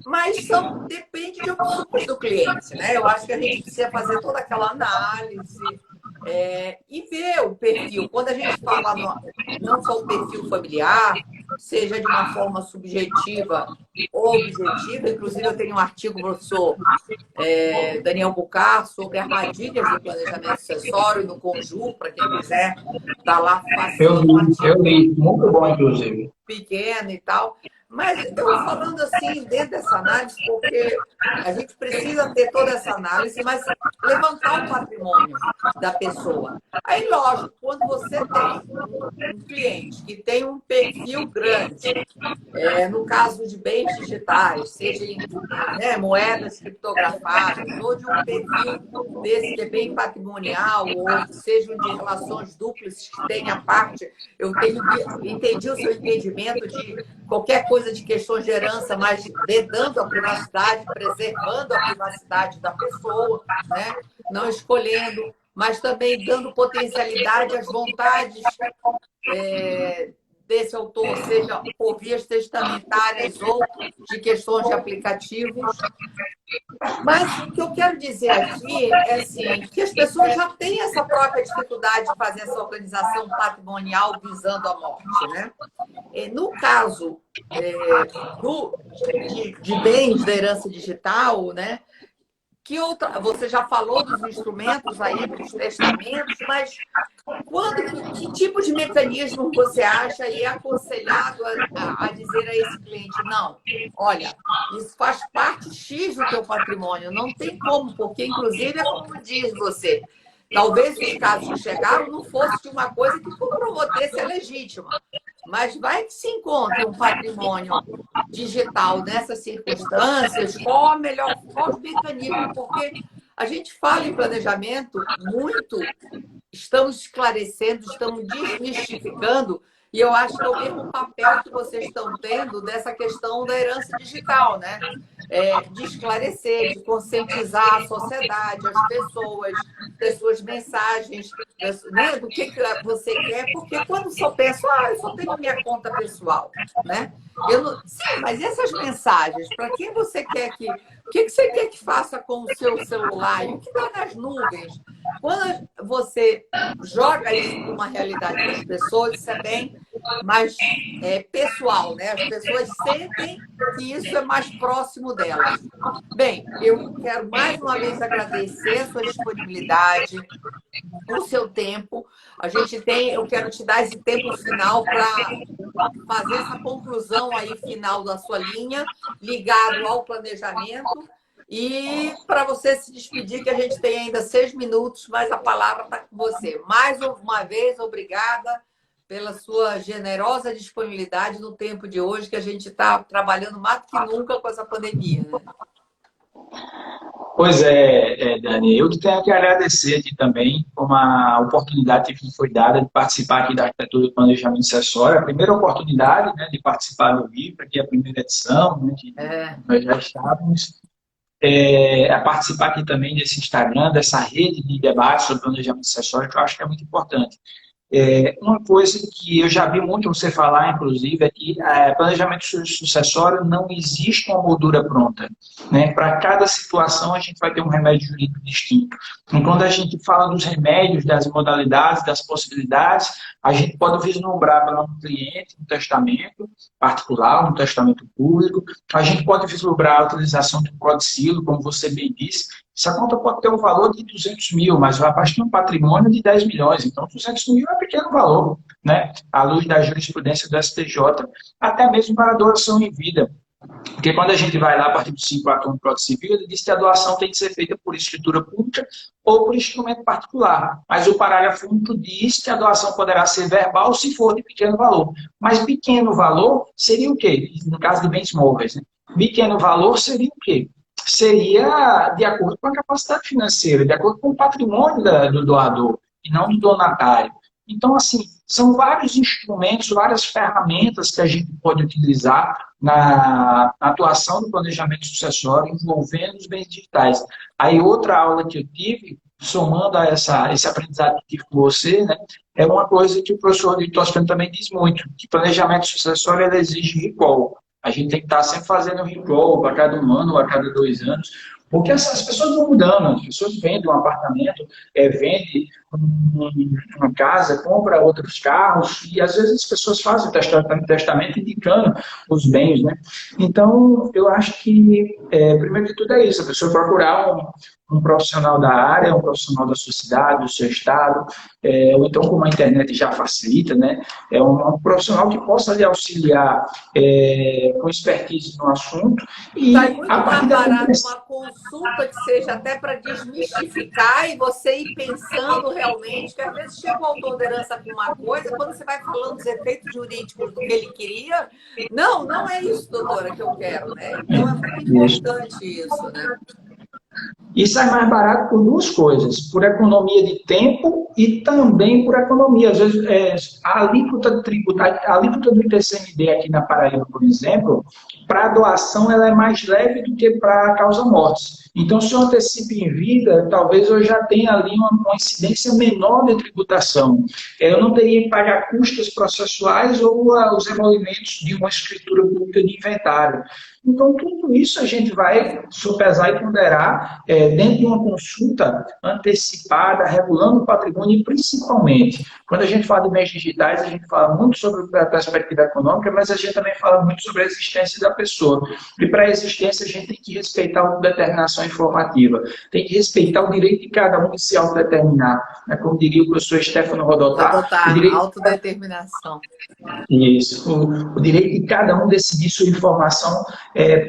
mas depende de opções do cliente, né? Eu acho que a gente precisa fazer toda aquela análise e ver o perfil. Quando a gente fala não só o perfil familiar, seja de uma forma subjetiva ou objetiva, inclusive eu tenho um artigo do professor Daniel Bucar sobre armadilhas do planejamento sucessório no Conjur, para quem quiser, está lá facinho. Eu li, muito bom, inclusive. Pequeno e tal. Mas eu vou falando assim, dentro dessa análise, porque a gente precisa ter toda essa análise, mas levantar o patrimônio da pessoa. Aí, lógico, quando você tem um cliente que tem um perfil grande, no caso de bens digitais, seja em moedas criptografadas, ou de um perfil desse que é bem patrimonial, ou sejam de relações duplas que tem a parte, eu entendi o seu entendimento de qualquer coisa de questões de herança, mas vedando a privacidade, preservando a privacidade da pessoa, né? Não escolhendo, mas também dando potencialidade às vontades desse autor, seja por vias testamentárias ou de questões de aplicativos. Mas o que eu quero dizer aqui é assim, que as pessoas já têm essa própria dificuldade de fazer essa organização patrimonial visando a morte, né? No caso de bens da herança digital, né? Você já falou dos instrumentos aí, dos testamentos, mas que tipo de mecanismo você acha e é aconselhado a dizer a esse cliente, não, olha, isso faz parte X do teu patrimônio, não tem como, porque inclusive é como diz você, talvez os casos que chegaram não fosse de uma coisa que comprovou ter ser legítima, mas vai que se encontre um patrimônio digital nessas circunstâncias, qual o mecanismo? Porque a gente fala em planejamento muito, estamos esclarecendo, estamos desmistificando, e eu acho que é o mesmo papel que vocês estão tendo dessa questão da herança digital, né? De esclarecer, de conscientizar a sociedade, as suas mensagens, né? Do que você quer, porque quando só penso, eu só tenho minha conta pessoal, né? Sim, mas essas mensagens, para quem você quer o que você quer que faça com o seu celular? E o que está nas nuvens? Quando você joga isso para uma realidade das pessoas, isso é bem mais pessoal, né? As pessoas sentem que isso é mais próximo delas. Bem, eu quero mais uma vez agradecer a sua disponibilidade, o seu tempo. Eu quero te dar esse tempo final para fazer essa conclusão aí final da sua linha, ligado ao planejamento. E para você se despedir, que a gente tem ainda 6 minutos, mas a palavra está com você. Mais uma vez, obrigada pela sua generosa disponibilidade no tempo de hoje, que a gente está trabalhando mais do que nunca com essa pandemia, né? Pois é, Dani, eu que tenho que agradecer aqui também por uma oportunidade que foi dada de participar aqui da Arquitetura do Planejamento Sucessório, a primeira oportunidade, né, de participar do livro, aqui é a primeira edição, né, que nós já estávamos, a participar aqui também desse Instagram, dessa rede de debate sobre planejamento sucessório, que eu acho que é muito importante. Uma coisa que eu já vi muito você falar, inclusive, é que planejamento sucessório não existe uma moldura pronta, né? Para cada situação, a gente vai ter um remédio jurídico distinto. Então, quando a gente fala dos remédios, das modalidades, das possibilidades, a gente pode vislumbrar para um cliente um testamento particular, um testamento público, a gente pode vislumbrar a utilização de um codicilo, como você bem disse. Essa conta pode ter um valor de 200 mil, mas o rapaz tem um patrimônio de 10 milhões, então 200 mil é um pequeno valor, né? À luz da jurisprudência do STJ, até mesmo para a doação em vida. Porque quando a gente vai lá, a partir do 5.4 do Código Civil, ele diz que a doação tem que ser feita por escritura pública ou por instrumento particular. Mas o parágrafo único diz que a doação poderá ser verbal se for de pequeno valor. Mas pequeno valor seria o quê? No caso de bens móveis, né? Pequeno valor seria o quê? Seria de acordo com a capacidade financeira, de acordo com o patrimônio do doador, e não do donatário. Então, assim, são vários instrumentos, várias ferramentas que a gente pode utilizar na atuação do planejamento sucessório envolvendo os bens digitais. Aí, outra aula que eu tive, somando a esse aprendizado que tive com você, né, é uma coisa que o professor de Toscano também diz muito, que planejamento sucessório ele exige recall. A gente tem que estar sempre fazendo recall a cada 1 ano ou a cada 2 anos, porque as pessoas vão mudando, as pessoas vendem um apartamento, vendem uma casa, compram outros carros, e às vezes as pessoas fazem testamento indicando os bens, né? Então, eu acho que, primeiro de tudo é isso, a pessoa procurar um profissional da área, um profissional da sua cidade, do seu estado, ou então como a internet já facilita, né? Um profissional que possa lhe auxiliar com expertise no assunto. E sai muito mais barato uma consulta que seja até para desmistificar e você ir pensando realmente, que às vezes chega o autor de herança com uma coisa, quando você vai falando dos efeitos jurídicos do que ele queria, não é isso, doutora, que eu quero, né? Então é muito importante isso, né? E sai mais barato por 2 coisas, por economia de tempo e também por economia. Às vezes, a alíquota tributária, a alíquota do ITCMD aqui na Paraíba, por exemplo, para a doação ela é mais leve do que para a causa-mortes. Então, se eu antecipo em vida, talvez eu já tenha ali uma incidência menor de tributação. Eu não teria que pagar custas processuais ou os emolumentos de uma escritura pública de inventário. Então, tudo isso a gente vai sopesar e ponderar dentro de uma consulta antecipada, regulando o patrimônio e, principalmente, quando a gente fala de meios digitais, a gente fala muito sobre a perspectiva econômica, mas a gente também fala muito sobre a existência da pessoa. E, para a existência, a gente tem que respeitar a autodeterminação informativa, tem que respeitar o direito de cada um de se autodeterminar. Né? Como diria o professor Stefano Rodotà, autodeterminação. Isso, o direito de cada um decidir sua informação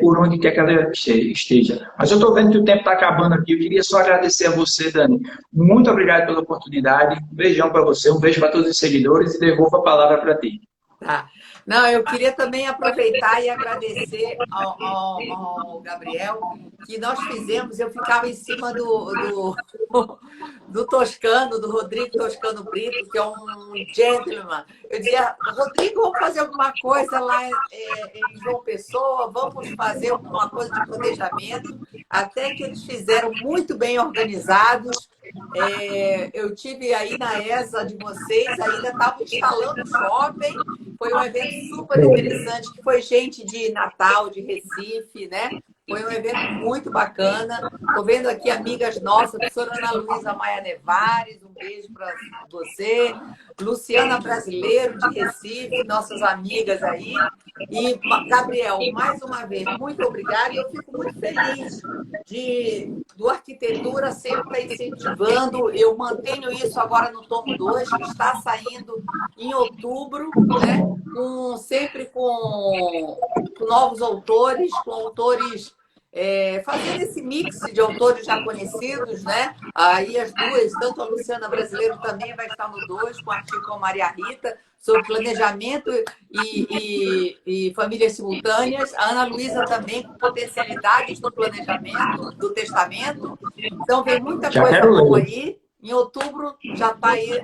por onde quer que ela esteja. Mas eu estou vendo que o tempo está acabando aqui, eu queria só agradecer a você, Dani. Muito obrigado pela oportunidade, um beijão para você, um beijo para todos os seguidores e devolvo a palavra para ti. Tá. Não, eu queria também aproveitar e agradecer ao Gabriel, que nós fizemos, eu ficava em cima do Toscano, do Rodrigo Toscano Brito, que é um gentleman. Eu dizia, Rodrigo, vamos fazer alguma coisa lá em João Pessoa, vamos fazer alguma coisa de planejamento, até que eles fizeram muito bem organizados. Eu tive aí na ESA de vocês, ainda estava instalando o shopping, foi um evento super interessante, que foi gente de Natal, de Recife, né? Foi um evento muito bacana. Estou vendo aqui amigas nossas, professora Ana Luísa Maia Nevares, um beijo para você. Luciana Brasileiro, de Recife, nossas amigas aí. E, Gabriel, mais uma vez, muito obrigada. E eu fico muito feliz do Arquitetura sempre estar incentivando. Eu mantenho isso agora no tomo 2, que está saindo em outubro, né? Sempre com novos autores, com autores fazendo esse mix de autores já conhecidos, né? Aí as duas, tanto a Luciana Brasileiro também vai estar no 2, com artigo com a Maria Rita, sobre planejamento e famílias simultâneas. A Ana Luísa também, com potencialidades no planejamento do testamento. Então, vem muita Já coisa quero boa ler. aí. Em outubro já está aí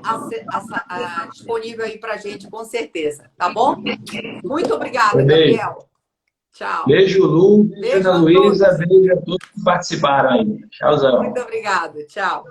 disponível aí para a gente, com certeza. Tá bom? Muito obrigada, Beijo. Gabriel. Tchau. Beijo, Lu. Beijo, Beijo Ana a Luísa. todos. Beijo a todos que participaram aí. Tchauzão. Muito obrigada. Tchau.